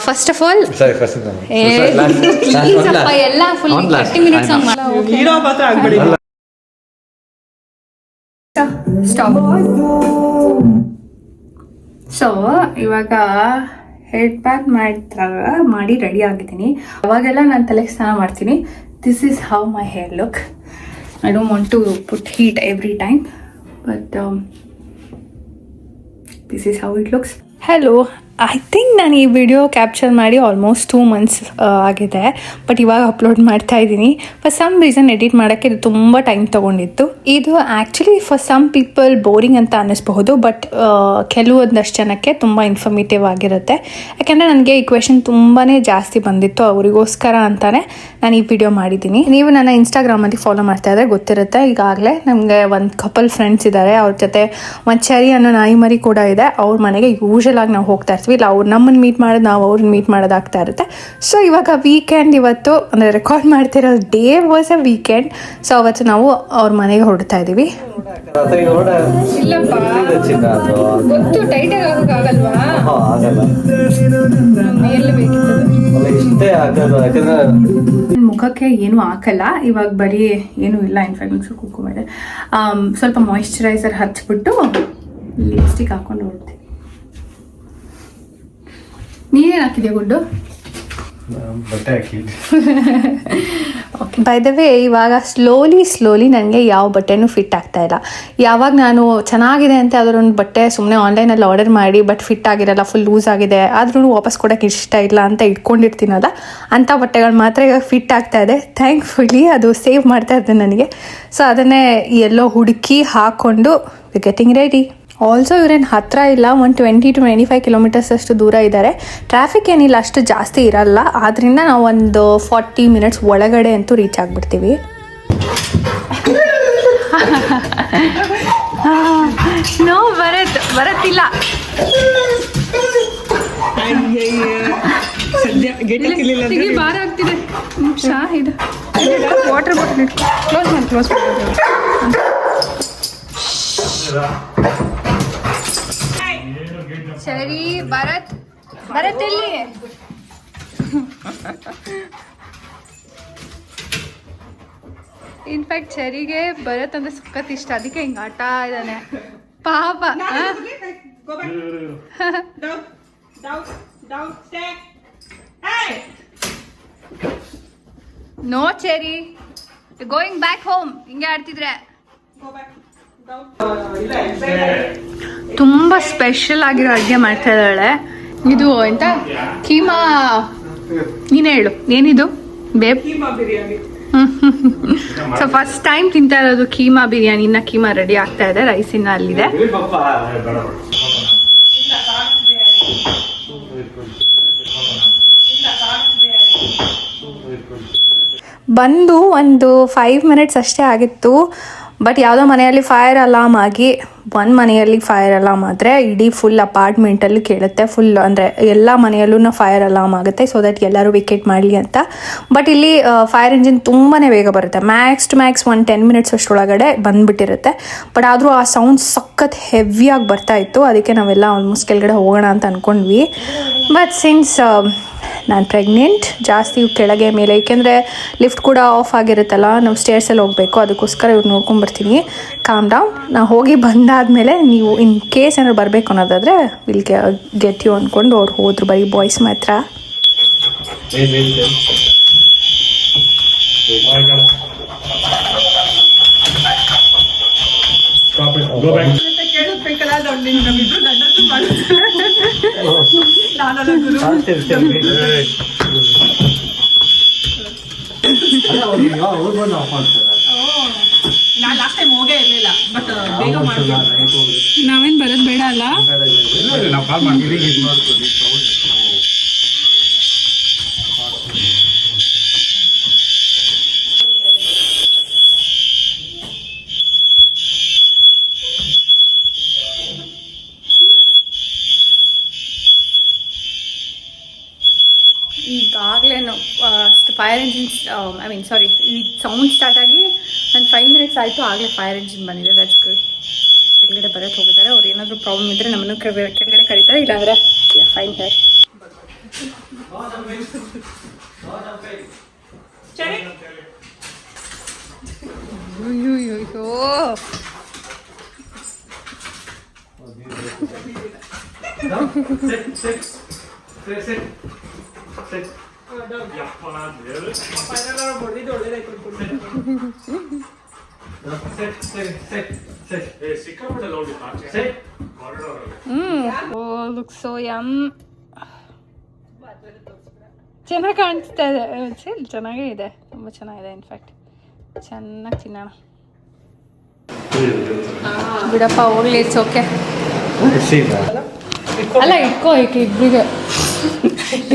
First of all ಎಲ್ಲ full 30 minutes stop. So ಇವಾಗ head pack ಮಾಡಿ ರೆಡಿ ಆಗಿದ್ದೀನಿ. ಅವಾಗೆಲ್ಲ ನಾನು ತಲೆಗೆ ಸ್ನಾನ ಮಾಡ್ತೀನಿ. This is how my hair look. I don't want to put heat every time, but this is how it looks. Hello, I think ನಾನು ಈ ವಿಡಿಯೋ ಕ್ಯಾಪ್ಚರ್ ಮಾಡಿ ಆಲ್ಮೋಸ್ಟ್ 2 months ಆಗಿದೆ, ಬಟ್ ಇವಾಗ ಅಪ್ಲೋಡ್ ಮಾಡ್ತಾ ಇದ್ದೀನಿ. ಫಾರ್ ಸಮ್ ರೀಸನ್ ಎಡಿಟ್ ಮಾಡೋಕ್ಕೆ ಇದು ತುಂಬ ಟೈಮ್ ತೊಗೊಂಡಿತ್ತು. ಇದು actually for some people boring ಅಂತ ಅನ್ನಿಸ್ಬಹುದು, ಬಟ್ ಕೆಲವೊಂದಷ್ಟು ಜನಕ್ಕೆ ತುಂಬ ಇನ್ಫಾರ್ಮೇಟಿವ್ ಆಗಿರುತ್ತೆ. ಯಾಕೆಂದರೆ ನನಗೆ ಈ ಕ್ವೆಶನ್ ತುಂಬಾ ಜಾಸ್ತಿ ಬಂದಿತ್ತು, ಅವರಿಗೋಸ್ಕರ ಅಂತಲೇ ನಾನು ಈ ವಿಡಿಯೋ ಮಾಡಿದ್ದೀನಿ. ನೀವು ನನ್ನ ಇನ್ಸ್ಟಾಗ್ರಾಮಲ್ಲಿ ಫಾಲೋ ಮಾಡ್ತಾ ಇದ್ದರೆ ಗೊತ್ತಿರುತ್ತೆ. ಈಗಾಗಲೇ ನಮಗೆ ಒಂದು ಕಪಲ್ ಫ್ರೆಂಡ್ಸ್ ಇದ್ದಾರೆ, ಅವ್ರ ಜೊತೆ ಒಂದು ಚೆರಿ ಅನ್ನೋ ನಾಯಿ ಮರಿ ಕೂಡ ಇದೆ. ಅವ್ರ ಮನೆಗೆ ಯೂಶಲ್ ಆಗಿ ನಾವು ಹೋಗ್ತಾ ಇರ್ತೀವಿ. ಇಲ್ಲ ಅವ್ರು ನಮ್ಮನ್ನು ಮೀಟ್ ಮಾಡೋದು, ನಾವು ಅವ್ರನ್ನ ಮೀಟ್ ಮಾಡೋದಾಗ್ತಾ ಇರುತ್ತೆ. ಸೊ ಇವಾಗ ವೀಕೆಂಡ್, ಇವತ್ತು ಅಂದರೆ ರೆಕಾರ್ಡ್ ಮಾಡ್ತಿರೋ day was a weekend. So ಅವತ್ತು ನಾವು ಅವ್ರ ಮನೆಗೆ ಹೊರಡ್ತಾ ಇದ್ದೀವಿ. ಮುಖಕ್ಕೆ ಏನು ಹಾಕಲ್ಲ ಇವಾಗ, ಬರೀ ಏನೂ ಇಲ್ಲ. ಇನ್ಫ್ಯಾಕ್ಟ್ ಕುಂಕುಮ ಸ್ವಲ್ಪ ಮಾಯಿಶ್ಚರೈಸರ್ ಹಚ್ಬಿಟ್ಟು ಲಿಪ್ಸ್ಟಿಕ್ ಹಾಕೊಂಡು ಹೊರಡ್ತೀವಿ. ನೀನೇನು ಹಾಕಿದ್ಯಾ ಗುಡ್ಡು? ಬೈ ದ ವೇ, ಇವಾಗ ಸ್ಲೋಲಿ ನನಗೆ ಯಾವ ಬಟ್ಟೆನೂ ಫಿಟ್ ಆಗ್ತಾ ಇಲ್ಲ. ಯಾವಾಗ ನಾನು ಚೆನ್ನಾಗಿದೆ ಅಂತ ಅದರೊಂದು ಬಟ್ಟೆ ಸುಮ್ಮನೆ ಆನ್ಲೈನಲ್ಲಿ ಆರ್ಡರ್ ಮಾಡಿ ಬಟ್ ಫಿಟ್ ಆಗಿರಲ್ಲ, ಫುಲ್ ಲೂಸ್ ಆಗಿದೆ, ಆದ್ರೂ ವಾಪಸ್ ಕೊಡೋಕ್ಕೆ ಇಷ್ಟ ಇಲ್ಲ ಅಂತ ಇಟ್ಕೊಂಡಿರ್ತೀನಲ್ಲ, ಅಂಥ ಬಟ್ಟೆಗಳು ಮಾತ್ರ ಇವಾಗ ಫಿಟ್ ಆಗ್ತಾ ಇದೆ. ಥ್ಯಾಂಕ್ಫುಲಿ ಅದು ಸೇವ್ ಮಾಡ್ತಾ ಇರ್ತದೆ ನನಗೆ. ಸೊ ಅದನ್ನೇ ಎಲ್ಲೋ ಹುಡುಕಿ ಹಾಕ್ಕೊಂಡು ಗೆಟಿಂಗ್ ರೆಡಿ. ಆಲ್ಸೋ ಇವ್ರೇನು ಹತ್ತಿರ ಇಲ್ಲ, 20 to 25 kilometers ಅಷ್ಟು ದೂರ ಇದ್ದಾರೆ. ಟ್ರಾಫಿಕ್ ಏನಿಲ್ಲ, ಅಷ್ಟು ಜಾಸ್ತಿ ಇರಲ್ಲ. ಆದ್ದರಿಂದ ನಾವು ಒಂದು 40 minutes ಒಳಗಡೆ ಅಂತೂ ರೀಚ್ ಆಗಿಬಿಡ್ತೀವಿ. ನೋ ಬರತ್ತಿಲ್ಲ. ಭಾರ ಆಗ್ತಿದೆ. ನಿಮಿಷ ಇದು ವಾಟರ್ ಬಾಟಲ್ ಕ್ಲೋಸ್ ಮಾಡಿ. ಸರಿ, ಭರತ್ ಎಲ್ಲಿ? ಇನ್ಫ್ಯಾಕ್ಟ್ ಚರಿಗೆ ಭರತ್ ಅಂದ್ರೆ ಸಖತ್ ಇಷ್ಟ, ಅದಕ್ಕೆ ಹಿಂಗ ಆಟ ಇದ್ದಾನೆ ಪಾಪ. No Cherry, going back home. ಹಿಂಗೆ ಆಡ್ತಿದ್ರೆ ತುಂಬ ಸ್ಪೆಷಲ್ ಆಗಿರೋ ಅಡುಗೆ ಮಾಡ್ತಾ ಇದ್ದಾಳೆ. ಇದು ಎಂತ ಕೀಮಾ, ನೀನೇ ಹೇಳು ಏನಿದು ಬೇಬ್? ಸೊ ಫಸ್ಟ್ ಟೈಮ್ ತಿಂತಾ ಇರೋದು ಕೀಮಾ ಬಿರಿಯಾನಿ. ಇನ್ನ ಕೀಮಾ ರೆಡಿ ಆಗ್ತಾ ಇದೆ, ರೈಸ್ ಇನ್ನ ಅಲ್ಲಿದೆ. ಬಂದು ಒಂದು 5 minutes ಅಷ್ಟೇ ಆಗಿತ್ತು, ಬಟ್ ಯಾವುದೋ ಮನೆಯಲ್ಲಿ ಫೈರ್ ಅಲಾರ್ಮ್ ಆಗಿ, ಒಂದು ಮನೆಯಲ್ಲಿ ಫೈರ್ ಅಲಾರ್ಮ್ ಆದರೆ ಇಡೀ ಫುಲ್ ಅಪಾರ್ಟ್ಮೆಂಟಲ್ಲಿ ಕೇಳುತ್ತೆ. ಫುಲ್ ಅಂದರೆ ಎಲ್ಲ ಮನೆಯಲ್ಲೂ ಫೈರ್ ಅಲಾರ್ಮ್ ಆಗುತ್ತೆ, ಸೊ ದಟ್ ಎಲ್ಲರೂ ವಿಕೆಟ್ ಮಾಡಲಿ ಅಂತ. ಬಟ್ ಇಲ್ಲಿ ಫೈರ್ ಇಂಜಿನ್ ತುಂಬಾ ಬೇಗ ಬರುತ್ತೆ, ಮ್ಯಾಕ್ಸ್ ಟು ಮ್ಯಾಕ್ಸ್ 10 minutes ಅಷ್ಟೊಳಗಡೆ ಬಂದುಬಿಟ್ಟಿರುತ್ತೆ. ಬಟ್ ಆದರೂ ಆ ಸೌಂಡ್ ಸಖತ್ ಹೆವಿಯಾಗಿ ಬರ್ತಾ ಇತ್ತು. ಅದಕ್ಕೆ ನಾವೆಲ್ಲ ಆಲ್ಮೋಸ್ಟ್ ಕೆಳಗಡೆ ಹೋಗೋಣ ಅಂತ ಅಂದ್ಕೊಂಡ್ವಿ. ಬಟ್ ಸಿನ್ಸ್ ನಾನು ಪ್ರೆಗ್ನೆಂಟ್, ಜಾಸ್ತಿ ಕೆಳಗೆ ಮೇಲೆ, ಏಕೆಂದರೆ ಲಿಫ್ಟ್ ಕೂಡ ಆಫ್ ಆಗಿರುತ್ತಲ್ಲ, ನಾವು ಸ್ಟೇರ್ಸಲ್ಲಿ ಹೋಗಬೇಕು. ಅದಕ್ಕೋಸ್ಕರ ಇವ್ರು ನೋಡ್ಕೊಂಡ್ಬರ್ತೀನಿ. Calm down. ನಾವು ಹೋಗಿ ಬಂದಾದಮೇಲೆ ನೀವು ಇನ್ ಕೇಸ್ ಏನಾದ್ರು ಬರಬೇಕು ಅನ್ನೋದಾದರೆ ವಿಲ್ ಗೆಟ್ ಯು ಅಂದ್ಕೊಂಡು ಅವ್ರು ಹೋದ್ರು. ಬರೀ ಬಾಯ್ಸ್ ಮಾತ್ರ. ನಾವೇನ್ ಬರೋದ್ ಬೇಡ ಅಲ್ಲ. ಈಗಾಗಲೇ ಫೈರ್ ಇಂಜಿನ್ ಈ ಸೌಂಡ್ ಸ್ಟಾರ್ಟ್ ಆಗಿ ಒಂದು 5 minutes ಆಯಿತು, ಆಗಲೇ ಫೈರ್ ಇಂಜಿನ್ ಬಂದಿದೆ. That's good. ಕೆಳಗಡೆ ಬರೋಕ್ಕೆ ಹೋಗಿದ್ದಾರೆ. ಅವ್ರು ಏನಾದರೂ ಪ್ರಾಬ್ಲಮ್ ಇದ್ದರೆ ನಮ್ಮನ್ನು ಕೆಳಗಡೆ ಕರೀತಾರೆ, ಇಲ್ಲಾಂದರೆ fine hair. Look so yum. ಚೆನ್ನಾಗಿ ಕಾಣಿಸ್ತಾ ಇದೆ. ಚೆನ್ನಾಗೇ ಇದೆ, ತುಂಬ ಚೆನ್ನಾಗಿದೆ. ಇನ್ಫ್ಯಾಕ್ಟ್ ಚೆನ್ನಾಗಿ ತಿನ್ನೋಣ ಬಿಡಪ್ಪ, ಹೋಗ್ಲಿ. It's okay. ಅಲ್ಲ ಇಟ್ಕೋ,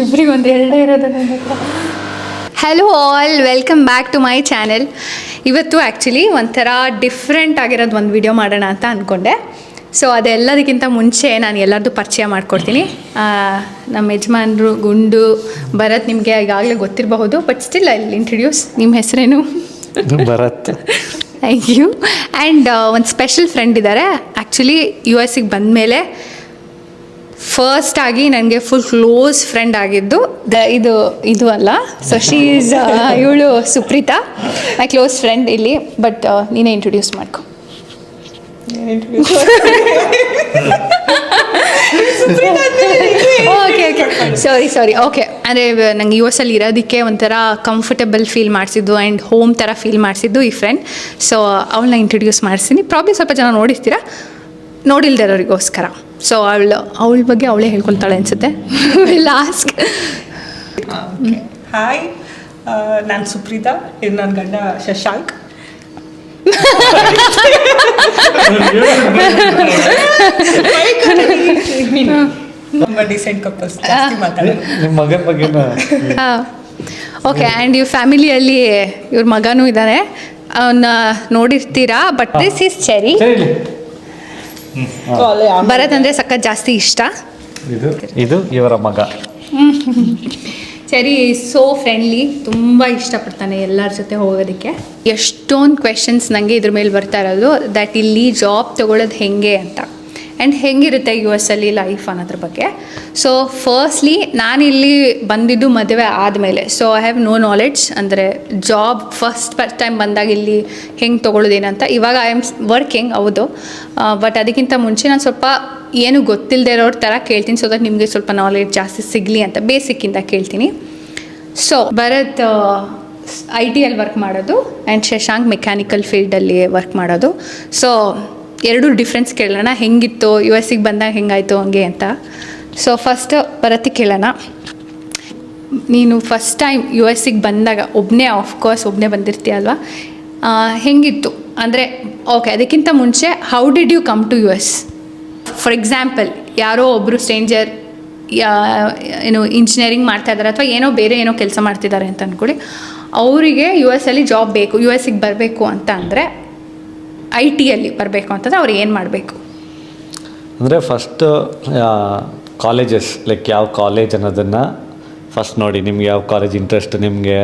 ಇಬ್ಬರಿಗೆ ಒಂದು ಎರಡೇ ಇರೋದು ನನ್ನ ಹತ್ರ. Hello all, welcome back to my channel. ಇವತ್ತು ಆ್ಯಕ್ಚುಲಿ ಒಂಥರ ಡಿಫ್ರೆಂಟ್ ಆಗಿರೋದು ಒಂದು ವಿಡಿಯೋ ಮಾಡೋಣ ಅಂತ ಅಂದ್ಕೊಂಡೆ. ಸೊ ಅದೆಲ್ಲದಕ್ಕಿಂತ ಮುಂಚೆ ನಾನು ಎಲ್ಲರದ್ದು ಪರಿಚಯ ಮಾಡಿಕೊಡ್ತೀನಿ. ನಮ್ಮ ಯಜಮಾನ್ರು ಗುಂಡು, ಭರತ್ ನಿಮಗೆ ಈಗಾಗಲೇ ಗೊತ್ತಿರಬಹುದು, but still I will introduce. ನಿಮ್ಮ ಹೆಸರೇನು? ಭರತ್. Thank you. ಆ್ಯಂಡ್ ಒಂದು ಸ್ಪೆಷಲ್ ಫ್ರೆಂಡ್ ಇದ್ದಾರೆ. ಆ್ಯಕ್ಚುಲಿ US ಗೆ ಬಂದಮೇಲೆ ಫಸ್ಟ್ ಆಗಿ ನನಗೆ ಫುಲ್ ಕ್ಲೋಸ್ ಫ್ರೆಂಡ್ ಆಗಿದ್ದು ಇದು ಅಲ್ಲ. ಸೊ ಶಿ ಈಸ್ ಇವಳು ಸುಪ್ರೀತಾ, ಮೈ ಕ್ಲೋಸ್ ಫ್ರೆಂಡ್ ಇಲ್ಲಿ. ಬಟ್ ನೀನೇ ಇಂಟ್ರೊಡ್ಯೂಸ್ ಮಾಡ್ಕೊ. Okay sorry. ಓಕೆ, ಅಂದರೆ ನಂಗೆ US ಅಲ್ಲಿ ಇರೋದಕ್ಕೆ ಒಂಥರ ಕಂಫರ್ಟಬಲ್ ಫೀಲ್ ಮಾಡಿಸಿದ್ದು ಆ್ಯಂಡ್ ಹೋಮ್ ಥರ ಫೀಲ್ ಮಾಡಿಸಿದ್ದು ಈ ಫ್ರೆಂಡ್. ಸೊ ಅವಳನ್ನ ಇಂಟ್ರೊಡ್ಯೂಸ್ ಮಾಡಿಸ್ತೀನಿ. ಪ್ರಾಬ್ಲಿ ಸ್ವಲ್ಪ ಜನ ನೋಡಿರ್ತೀರ, ನೋಡಿಲ್ದಿರೋರಿಗೋಸ್ಕರ. ಸೊ ಅವಳ ಬಗ್ಗೆ ಅವಳೇ ಹೇಳ್ಕೊಳ್ತಾಳೆ ಅನಿಸುತ್ತೆ. ಲಾಸ್ಟ್. ಹಾಯ್, ನಾನು ಸುಪ್ರೀತಾ, ಇದು ನನ್ನ ಗಂಡ ಶಶಾಂಕ್. ತುಂಬ ಡಿಸೆಂಟ್ ಕಪಲ್ಸ್, ಜಾಸ್ತಿ ಮಾತಾಡೋದು. ನಿಮ್ಮ ಮಗನ ಬಗ್ಗೆ. ಓಕೆ, ಆ್ಯಂಡ್ ಇವ್ರ ಫ್ಯಾಮಿಲಿಯಲ್ಲಿ ಇವ್ರ ಮಗನೂ ಇದ್ದಾನೆ, ಅವನ್ನ ನೋಡಿರ್ತೀರಾ. But this is Cherry. Bharat ಅಂದರೆ ಸಖತ್ ಜಾಸ್ತಿ ಇಷ್ಟ. ಇದು ಇವರ ಮಗ ಚೆರಿ. ಸೋ ಫ್ರೆಂಡ್ಲಿ, ತುಂಬ ಇಷ್ಟಪಡ್ತಾನೆ ಎಲ್ಲರ ಜೊತೆ ಹೋಗೋದಕ್ಕೆ. ಎಷ್ಟೊಂದು ಕ್ವೆಶನ್ಸ್ ನನಗೆ ಇದ್ರ ಮೇಲೆ ಬರ್ತಾ ಇರೋದು, ದ್ಯಾಟ್ ಇಲ್ಲಿ ಜಾಬ್ ತೊಗೊಳ್ಳೋದು ಹೆಂಗೆ ಅಂತ, ಆ್ಯಂಡ್ ಹೆಂಗಿರುತ್ತೆ US ಅಲ್ಲಿ ಲೈಫ್ ಅನ್ನೋದ್ರ ಬಗ್ಗೆ. ಸೊ ಫಸ್ಟ್ಲಿ ನಾನಿಲ್ಲಿ ಬಂದಿದ್ದು ಮದುವೆ ಆದಮೇಲೆ. So I have no knowledge, ಅಂದರೆ ಜಾಬ್ ಫಸ್ಟ್ ಟೈಮ್ ಬಂದಾಗ ಇಲ್ಲಿ ಹೆಂಗೆ ತೊಗೊಳ್ಳೋದೇನಂತ. ಇವಾಗ ಐ ಆಮ್ ವರ್ಕಿಂಗ್, ಹೌದು. ಬಟ್ ಅದಕ್ಕಿಂತ ಮುಂಚೆ ನಾನು ಸ್ವಲ್ಪ ಏನು ಗೊತ್ತಿಲ್ಲದೆ ಇರೋರ ಥರ ಕೇಳ್ತೀನಿ, ಸೊ ದಟ್ ನಿಮಗೆ ಸ್ವಲ್ಪ ನಾಲೆಡ್ಜ್ ಜಾಸ್ತಿ ಸಿಗಲಿ ಅಂತ ಬೇಸಿಕ್ಕಿಂದ ಕೇಳ್ತೀನಿ. ಸೊ ಭರತ್ IT ಅಲ್ಲಿ ವರ್ಕ್ ಮಾಡೋದು, ಆ್ಯಂಡ್ ಶಶಾಂಕ್ ಮೆಕ್ಯಾನಿಕಲ್ ಫೀಲ್ಡಲ್ಲಿ ವರ್ಕ್ ಮಾಡೋದು. ಸೊ ಎರಡು ಡಿಫ್ರೆನ್ಸ್ ಕೇಳೋಣ, ಹೆಂಗಿತ್ತು US ಗೆ ಬಂದಾಗ ಹೆಂಗಾಯಿತು ಹಂಗೆ ಅಂತ. ಸೊ ಫಸ್ಟ್ ಭರತಿಗೆ ಕೇಳೋಣ. ನೀನು ಫಸ್ಟ್ ಟೈಮ್ US ಗೆ ಬಂದಾಗ ಆಫ್ಕೋರ್ಸ್ ಒಬ್ಬನೇ ಬಂದಿರ್ತೀಯ ಅಲ್ವಾ, ಹೆಂಗಿತ್ತು ಅಂದರೆ? ಓಕೆ, ಅದಕ್ಕಿಂತ ಮುಂಚೆ how did you come to US? For example, ಯಾರೋ ಒಬ್ಬರು ಸ್ಟ್ರೇಂಜರ್ ಏನು ಇಂಜಿನಿಯರಿಂಗ್ ಮಾಡ್ತಾ ಇದ್ದಾರೆ ಅಥವಾ ಏನೋ ಕೆಲಸ ಮಾಡ್ತಿದ್ದಾರೆ ಅಂತ ಅಂದ್ಕೊಳ್ಳಿ. ಅವರಿಗೆ US ಅಲ್ಲಿ ಜಾಬ್ ಬೇಕು, US ಗೆ ಬರಬೇಕು ಅಂತ ಅಂದರೆ, IT ಅಲ್ಲಿ ಬರಬೇಕು ಅಂತಂದರೆ ಅವ್ರು ಏನು ಮಾಡಬೇಕು? ಅಂದರೆ ಫಸ್ಟ್ ಕಾಲೇಜಸ್, ಲೈಕ್ ಯಾವ ಕಾಲೇಜ್ ಅನ್ನೋದನ್ನು ಫಸ್ಟ್ ನೋಡಿ. ನಿಮ್ಗೆ ಯಾವ ಕಾಲೇಜ್ ಇಂಟ್ರೆಸ್ಟ್, ನಿಮಗೆ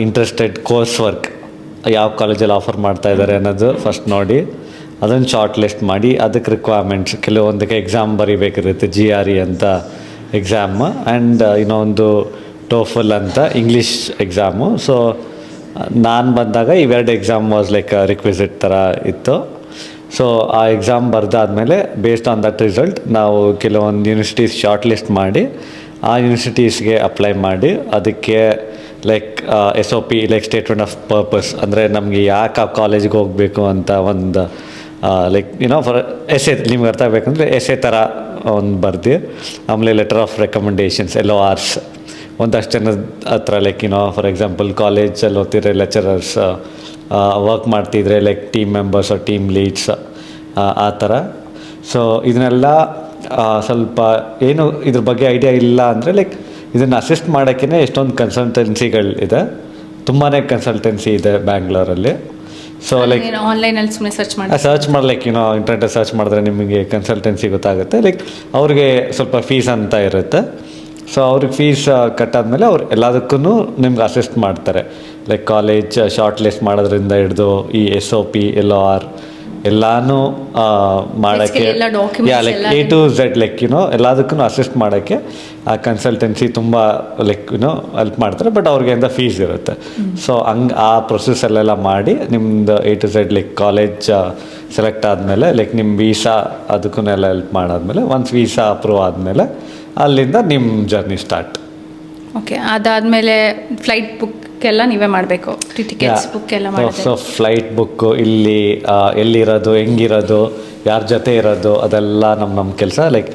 ಇಂಟ್ರೆಸ್ಟೆಡ್ ಕೋರ್ಸ್ ವರ್ಕ್ ಯಾವ ಕಾಲೇಜಲ್ಲಿ ಆಫರ್ ಮಾಡ್ತಾ ಇದ್ದಾರೆ ಅನ್ನೋದು ಫಸ್ಟ್ ನೋಡಿ. ಅದನ್ನು ಶಾರ್ಟ್ ಲಿಸ್ಟ್ ಮಾಡಿ, ಅದಕ್ಕೆ ರಿಕ್ವೈರ್ಮೆಂಟ್ಸ್, ಕೆಲವೊಂದಕ್ಕೆ ಎಕ್ಸಾಮ್ ಬರೀಬೇಕಿರುತ್ತೆ, GRE ಅಂತ ಎಕ್ಸಾಮ್, ಆ್ಯಂಡ್ ಇನ್ನೊಂದು ಟೋಫಲ್ ಅಂತ ಇಂಗ್ಲೀಷ್ ಎಕ್ಸಾಮು. ಸೊ ನಾನು ಬಂದಾಗ ಇವೆರಡು ಎಕ್ಸಾಮ್ ವಾಸ್ ಲೈಕ್ ರಿಕ್ವಿಸಿಟ್ ಥರ ಇತ್ತು. ಸೊ ಆ ಎಕ್ಸಾಮ್ ಬರೆದಾದ್ಮೇಲೆ ಬೇಸ್ಡ್ ಆನ್ ದಟ್ ರಿಸಲ್ಟ್ ನಾವು ಕೆಲವೊಂದು ಯೂನಿವರ್ಸಿಟೀಸ್ ಶಾರ್ಟ್ ಲಿಸ್ಟ್ ಮಾಡಿ, ಆ ಯೂನಿವರ್ಸಿಟೀಸ್ಗೆ ಅಪ್ಲೈ ಮಾಡಿ, ಅದಕ್ಕೆ like SOP, like statement of purpose, ಅಂದರೆ ನಮಗೆ ಯಾಕೆ ಆ ಕಾಲೇಜಿಗೆ ಹೋಗಬೇಕು ಅಂತ ಒಂದು ಲೈಕ್ ಫಾರ್ ಎಸೆ, ನಿಮ್ಗೆ ಅರ್ಥ ಆಗಬೇಕಂದ್ರೆ ಎಸೆ ಥರ ಒಂದು ಬರ್ದು, ಆಮೇಲೆ ಲೆಟರ್ ಆಫ್ ರೆಕಮೆಂಡೇಷನ್ಸ್, LORs ಒಂದಷ್ಟು ಜನದ ಹತ್ರ, ಲೈಕ್ ಫಾರ್ ಎಕ್ಸಾಂಪಲ್ ಕಾಲೇಜಲ್ಲಿ ಓದ್ತಿದ್ರೆ ಲೆಕ್ಚರರ್ಸ್, ವರ್ಕ್ ಮಾಡ್ತಿದ್ರೆ like team members, team leads, ಆ ಥರ. ಸೊ ಇದನ್ನೆಲ್ಲ ಸ್ವಲ್ಪ ಏನು ಇದ್ರ ಬಗ್ಗೆ ಐಡಿಯಾ ಇಲ್ಲ ಅಂದರೆ, ಲೈಕ್ ಇದನ್ನು ಅಸಿಸ್ಟ್ ಮಾಡೋಕ್ಕೇ ಎಷ್ಟೊಂದು ಕನ್ಸಲ್ಟೆನ್ಸಿಗಳಿದೆ, ತುಂಬಾ ಕನ್ಸಲ್ಟೆನ್ಸಿ ಇದೆ ಬ್ಯಾಂಗ್ಳೂರಲ್ಲಿ. ಸೊ ಲೈಕ್ ಆನ್ಲೈನಲ್ಲಿ ಸುಮ್ಮನೆ ಸರ್ಚ್ ಮಾಡಿ, ಲೈಕ್ ಇಂಟರ್ನೆಟ್ ಸರ್ಚ್ ಮಾಡಿದ್ರೆ ನಿಮಗೆ ಕನ್ಸಲ್ಟೆನ್ಸಿ ಗೊತ್ತಾಗುತ್ತೆ. ಲೈಕ್ ಅವ್ರಿಗೆ ಸ್ವಲ್ಪ ಫೀಸ್ ಅಂತ ಇರುತ್ತೆ. ಸೊ ಅವ್ರಿಗೆ ಫೀಸ್ ಕಟ್ಟಾದ್ಮೇಲೆ ಅವ್ರು ಎಲ್ಲದಕ್ಕೂ ನಿಮ್ಗೆ ಅಸಿಸ್ಟ್ ಮಾಡ್ತಾರೆ. ಲೈಕ್ ಕಾಲೇಜ್ ಶಾರ್ಟ್ ಲಿಸ್ಟ್ ಮಾಡೋದ್ರಿಂದ ಹಿಡಿದು ಈ SOP, LOR ಎಲ್ಲಾನು ಮಾಡೋಕ್ಕೆ Basically ಎಲ್ಲ documents ಲೈಕ್ ಎಲ್ಲ A to Z ಲೈಕ್ ಎಲ್ಲದಕ್ಕೂ ಅಸಿಸ್ಟ್ ಮಾಡೋಕ್ಕೆ ಆ ಕನ್ಸಲ್ಟೆನ್ಸಿ ತುಂಬ ಲೈಕ್ ಹೆಲ್ಪ್ ಮಾಡ್ತಾರೆ. ಬಟ್ ಅವ್ರಿಗೆ ಅಂತ ಫೀಸ್ ಇರುತ್ತೆ. ಸೊ ಹಂಗೆ ಆ ಪ್ರೊಸೆಸ್ ಅಲ್ಲೆಲ್ಲ ಮಾಡಿ ನಿಮ್ದು A to Z like college select ಆದಮೇಲೆ ಲೈಕ್ ನಿಮ್ಮ ವೀಸಾ ಅದಕ್ಕೂ ಎಲ್ಲ ಹೆಲ್ಪ್ ಮಾಡಾದ್ಮೇಲೆ ಒನ್ಸ್ ವೀಸಾ ಅಪ್ರೂವ್ ಆದಮೇಲೆ ಅಲ್ಲಿಂದ ನಿಮ್ಮ ಜರ್ನಿ ಸ್ಟಾರ್ಟ್. ಓಕೆ, ಅದಾದಮೇಲೆ ಫ್ಲೈಟ್ ಬುಕ್ ಎಲ್ಲ ನೀವೇ ಮಾಡಬೇಕು, ಟಿಕೆಟ್ಸ್ ಬುಕ್ ಎಲ್ಲ ಮಾಡಿದ್ರೆ. ಸೊ ಫ್ಲೈಟ್ ಬುಕ್ಕು ಇಲ್ಲಿ ಎಲ್ಲಿರೋದು, ಹೆಂಗಿರೋದು, ಯಾರ ಜೊತೆ ಇರೋದು ಅದೆಲ್ಲ ನಮ್ಮ ಕೆಲಸ. ಲೈಕ್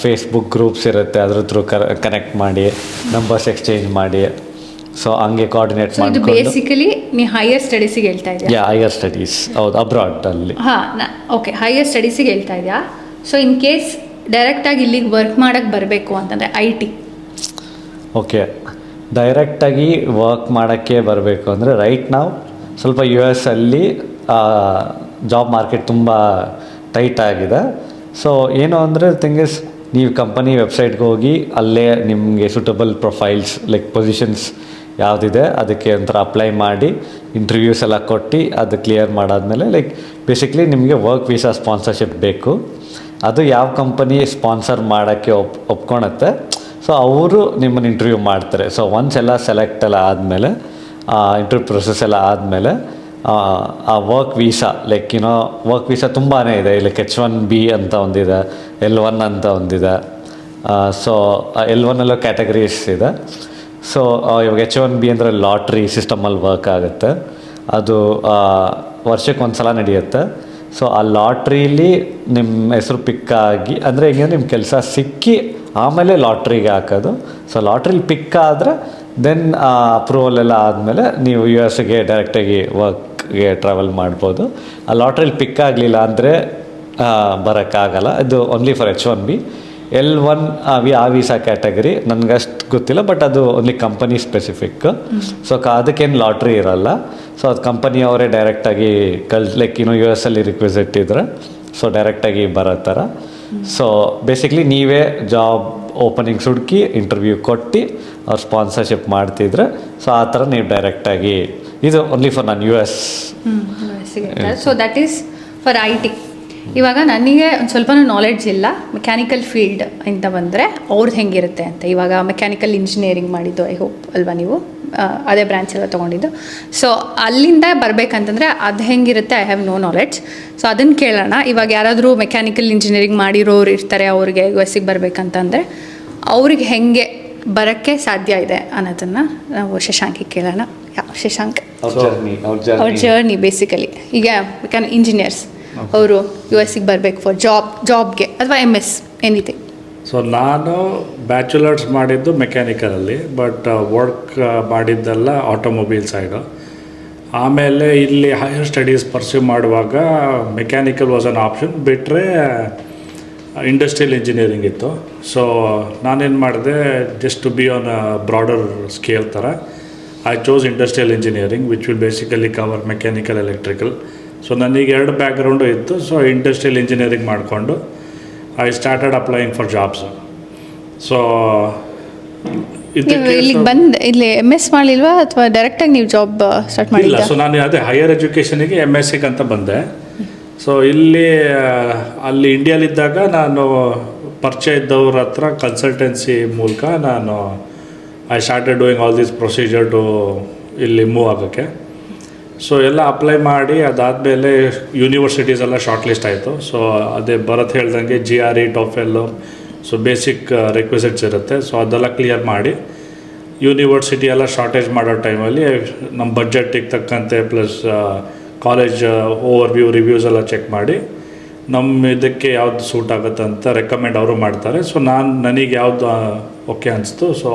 ಫೇಸ್ಬುಕ್ ಗ್ರೂಪ್ಸ್ ಇರುತ್ತೆ, ಅದ್ರ ಥ್ರೂ ಕನೆಕ್ಟ್ ಮಾಡಿ ನಂಬರ್ಸ್ ಎಕ್ಸ್ಚೇಂಜ್ ಮಾಡಿ ಸೊ ಹಂಗೆ ಕೋಆರ್ಡಿನೇಟ್ ಇದು ಮಾಡಿಕೊಂಡು. ಬೇಸಿಕಲಿ ನೀವು ಹೈಯರ್ ಸ್ಟಡೀಸಿಗೆ ಹೇಳ್ತಾ ಇದೆಯಾ? ಹೈಯರ್ ಸ್ಟಡೀಸ್ ಹೌದು, ಅಬ್ರಾಡಲ್ಲಿ. ಹಾಂ, ಓಕೆ, ಹೈಯರ್ ಸ್ಟಡೀಸಿಗೆ ಹೇಳ್ತಾ ಇದೆಯಾ? ಸೊ ಇನ್ ಕೇಸ್ ಡೈರೆಕ್ಟಾಗಿ ಇಲ್ಲಿಗೆ ವರ್ಕ್ ಮಾಡೋಕ್ಕೆ ಬರಬೇಕು ಅಂತಂದರೆ IT. ಓಕೆ, ಡೈರೆಕ್ಟಾಗಿ ವರ್ಕ್ ಮಾಡೋಕ್ಕೆ ಬರಬೇಕು ಅಂದರೆ ರೈಟ್ ನಾವು ಸ್ವಲ್ಪ US ಅಲ್ಲಿ ಜಾಬ್ ಮಾರ್ಕೆಟ್ ತುಂಬ ಟೈಟ್ ಆಗಿದೆ. ಸೊ ಏನು ಅಂದರೆ ಥಿಂಗ್ ಇಸ್, ನೀವು ಕಂಪನಿ ವೆಬ್ಸೈಟ್ಗೆ ಹೋಗಿ ಅಲ್ಲೇ ನಿಮಗೆ ಸೂಟಬಲ್ ಪ್ರೊಫೈಲ್ಸ್ ಲೈಕ್ ಪೊಸಿಷನ್ಸ್ ಯಾವುದಿದೆ ಅದಕ್ಕೆ ಒಂಥರ ಅಪ್ಲೈ ಮಾಡಿ ಇಂಟರ್ವ್ಯೂಸ್ ಎಲ್ಲ ಕೊಟ್ಟು ಅದು ಕ್ಲಿಯರ್ ಮಾಡಾದ್ಮೇಲೆ ಲೈಕ್ ಬೇಸಿಕ್ಲಿ ನಿಮಗೆ ವರ್ಕ್ ವೀಸಾ ಸ್ಪಾನ್ಸರ್ಶಿಪ್ ಬೇಕು. ಅದು ಯಾವ ಕಂಪನಿ ಸ್ಪಾನ್ಸರ್ ಮಾಡೋಕ್ಕೆ ಒಪ್ಕೊಳತ್ತೆ. ಸೊ ಅವರು ನಿಮ್ಮನ್ನು ಇಂಟರ್ವ್ಯೂ ಮಾಡ್ತಾರೆ. ಸೊ ಒನ್ಸ್ ಎಲ್ಲ ಸೆಲೆಕ್ಟ್ ಎಲ್ಲ ಆದಮೇಲೆ ಇಂಟರ್ವ್ಯೂ ಪ್ರೊಸೆಸ್ ಎಲ್ಲ ಆದಮೇಲೆ ಆ work visa like work visa ತುಂಬಾ ಇದೆ. ಲೈಕ್ H1B ಅಂತ ಒಂದಿದೆ, L1 ಅಂತ ಒಂದಿದೆ. ಸೊ L1 ಕ್ಯಾಟಗರೀಸ್ ಇದೆ. ಸೊ ಇವಾಗ H1B ಅಂದರೆ ಲಾಟ್ರಿ ಸಿಸ್ಟಮಲ್ಲಿ ವರ್ಕ್ ಆಗುತ್ತೆ. ಅದು ವರ್ಷಕ್ಕೆ ಒಂದು ಸಲ ನಡೆಯುತ್ತೆ. ಸೊ ಆ ಲಾಟ್ರೀಲಿ ನಿಮ್ಮ ಹೆಸರು ಪಿಕ್ಕಾಗಿ ಅಂದರೆ ಹಿಂಗೆ ನಿಮ್ಮ ಕೆಲಸ ಸಿಕ್ಕಿ ಆಮೇಲೆ ಲಾಟ್ರಿಗೆ ಹಾಕೋದು. ಸೊ ಲಾಟ್ರಿಲಿ ಪಿಕ್ ಆದರೆ ದೆನ್ ಅಪ್ರೂವಲ್ ಎಲ್ಲ ಆದಮೇಲೆ ನೀವು US ಡೈರೆಕ್ಟಾಗಿ ವರ್ಕ್ಗೆ ಟ್ರಾವೆಲ್ ಮಾಡ್ಬೋದು. ಆ ಲಾಟ್ರಿಲಿ ಪಿಕ್ ಆಗಲಿಲ್ಲ ಅಂದರೆ ಬರೋಕ್ಕಾಗಲ್ಲ. ಇದು ಓನ್ಲಿ ಫಾರ್ H1B. L1 ಆ ವೀಸಾ ಕ್ಯಾಟಗರಿ ನನಗಷ್ಟು ಗೊತ್ತಿಲ್ಲ, ಬಟ್ ಅದು ಓನ್ಲಿ ಕಂಪನಿ ಸ್ಪೆಸಿಫಿಕ್. ಸೊ ಅದಕ್ಕೇನು ಲಾಟ್ರಿ ಇರೋಲ್ಲ. ಸೊ ಅದು ಕಂಪನಿಯವರೇ ಡೈರೆಕ್ಟಾಗಿ ಲೈಕ್ US ಅಲ್ಲಿ ರಿಕ್ವಿಸಿಟ್ ಇದ್ದರೆ ಸೊ ಡೈರೆಕ್ಟಾಗಿ ಬರೋ ಥರ. ಸೊ ಬೇಸಿಕ್ಲಿ ನೀವೇ ಜಾಬ್ ಓಪನಿಂಗ್ಸ್ ಹುಡುಕಿ ಇಂಟರ್ವ್ಯೂ ಕೊಟ್ಟು ಅವ್ರು ಸ್ಪಾನ್ಸರ್ಶಿಪ್ ಮಾಡ್ತಿದ್ರೆ ಸೊ ಆ ಥರ ನೀವು ಡೈರೆಕ್ಟಾಗಿ, ಇದು ಓನ್ಲಿ ಫಾರ್ ನಾನು US. So that is for IT. ಇವಾಗ ನನಗೆ ಒಂದು ಸ್ವಲ್ಪ ನಾಲೆಡ್ಜ್ ಇಲ್ಲ ಮೆಕ್ಯಾನಿಕಲ್ ಫೀಲ್ಡ್ ಅಂತ ಬಂದರೆ ಅವ್ರದ್ದು ಹೆಂಗಿರುತ್ತೆ ಅಂತ. ಇವಾಗ ಮೆಕ್ಯಾನಿಕಲ್ ಇಂಜಿನಿಯರಿಂಗ್ ಮಾಡಿದ್ದು ಐ ಹೋಪ್ ಅಲ್ವಾ ನೀವು, ಅದೇ ಬ್ರಾಂಚ್ ಎಲ್ಲ ತೊಗೊಂಡಿದ್ದು. ಸೊ ಅಲ್ಲಿಂದ ಬರಬೇಕಂತಂದರೆ ಅದು ಹೆಂಗಿರುತ್ತೆ, I have no knowledge. So ಅದನ್ನು ಕೇಳೋಣ. ಇವಾಗ ಯಾರಾದರೂ ಮೆಕ್ಯಾನಿಕಲ್ ಇಂಜಿನಿಯರಿಂಗ್ ಮಾಡಿರೋರು ಇರ್ತಾರೆ, ಅವ್ರಿಗೆ US ಬರಬೇಕಂತಂದರೆ ಅವ್ರಿಗೆ ಹೆಂಗೆ ಬರೋಕ್ಕೆ ಸಾಧ್ಯ ಇದೆ ಅನ್ನೋದನ್ನು ನಾವು ಶಶಾಂಕಿಗೆ ಕೇಳೋಣ. ಶಶಾಂಕ್, ಅವ್ರ ಜರ್ನಿ ಬೇಸಿಕಲಿ ಈಗ ಇಂಜಿನಿಯರ್ಸ್ ಅವರು US ಬರಬೇಕು ಫಾರ್ ಜಾಬ್ಗೆ ಅಥವಾ MS ಎನಿಥಿಂಗ್. ಸೊ ನಾನು ಬ್ಯಾಚುಲರ್ಸ್ ಮಾಡಿದ್ದು ಮೆಕ್ಯಾನಿಕಲಲ್ಲಿ, ಬಟ್ ವರ್ಕ್ ಮಾಡಿದ್ದೆಲ್ಲ ಆಟೋಮೊಬೈಲ್ ಸೈಡು. ಆಮೇಲೆ ಇಲ್ಲಿ ಹೈಯರ್ ಸ್ಟಡೀಸ್ ಪರ್ಸ್ಯೂ ಮಾಡುವಾಗ ಮೆಕ್ಯಾನಿಕಲ್ ವಾಸ್ ಅನ್ ಆಪ್ಷನ್, ಬಿಟ್ಟರೆ ಇಂಡಸ್ಟ್ರಿಯಲ್ ಇಂಜಿನಿಯರಿಂಗ್ ಇತ್ತು. ಸೊ ನಾನೇನು ಮಾಡಿದೆ, just to be on a broader scale ಥರ I chose industrial engineering which will basically cover mechanical, electrical. So ನನಗೆ 2 ಬ್ಯಾಕ್ಗ್ರೌಂಡು ಇತ್ತು. ಸೊ ಇಂಡಸ್ಟ್ರಿಯಲ್ ಇಂಜಿನಿಯರಿಂಗ್ ಮಾಡಿಕೊಂಡು I started applying for jobs. So ಇಲ್ಲಿಗೆ ಬಂದು ಇಲ್ಲಿ MS ಮಾಡಲಿಲ್ವಾ ಅಥವಾ ಡೈರೆಕ್ಟಾಗಿ ನೀವು ಜಾಬ್ ಸ್ಟಾರ್ಟ್ ಇಲ್ಲ. ಮಾಡಿಲ್ಲ? ಸೊ ನಾನು ಅದೇ ಹೈಯರ್ ಎಜುಕೇಷನಿಗೆ MSc ಅಂತ ಬಂದೆ. ಸೊ ಅಲ್ಲಿ ಇಂಡಿಯಾಲಿದ್ದಾಗ ನಾನು ಪರಿಚಯ ಇದ್ದವ್ರ ಹತ್ರ ಕನ್ಸಲ್ಟೆನ್ಸಿ ಮೂಲಕ ನಾನು I started doing all this procedure to ಇಲ್ಲಿ ಮೂವ್ ಆಗೋಕ್ಕೆ. ಸೊ ಎಲ್ಲ ಅಪ್ಲೈ ಮಾಡಿ ಅದಾದಮೇಲೆ ಯೂನಿವರ್ಸಿಟೀಸ್ ಎಲ್ಲ ಶಾರ್ಟ್ ಲಿಸ್ಟ್ ಆಯಿತು. ಸೊ ಅದೇ ಭರತ್ ಹೇಳ್ದಂಗೆ GRE, TOEFL, so basic requisites ಇರುತ್ತೆ. ಸೊ ಅದೆಲ್ಲ ಕ್ಲಿಯರ್ ಮಾಡಿ ಯೂನಿವರ್ಸಿಟಿ ಎಲ್ಲ ಶಾರ್ಟೇಜ್ ಮಾಡೋ ಟೈಮಲ್ಲಿ ನಮ್ಮ ಬಡ್ಜೆಟ್ಟಿಗೆ ತಕ್ಕಂತೆ ಪ್ಲಸ್ ಕಾಲೇಜ್ ಓವರ್ವ್ಯೂ ರಿವ್ಯೂಸ್ ಎಲ್ಲ ಚೆಕ್ ಮಾಡಿ ನಮ್ಮ ಇದಕ್ಕೆ ಯಾವ್ದು ಸೂಟ್ ಆಗುತ್ತೆ ಅಂತ ರೆಕಮೆಂಡ್ ಅವರು ಮಾಡ್ತಾರೆ. ಸೊ ನನಗೆ ಯಾವುದು ಓಕೆ ಅನಿಸ್ತು, ಸೊ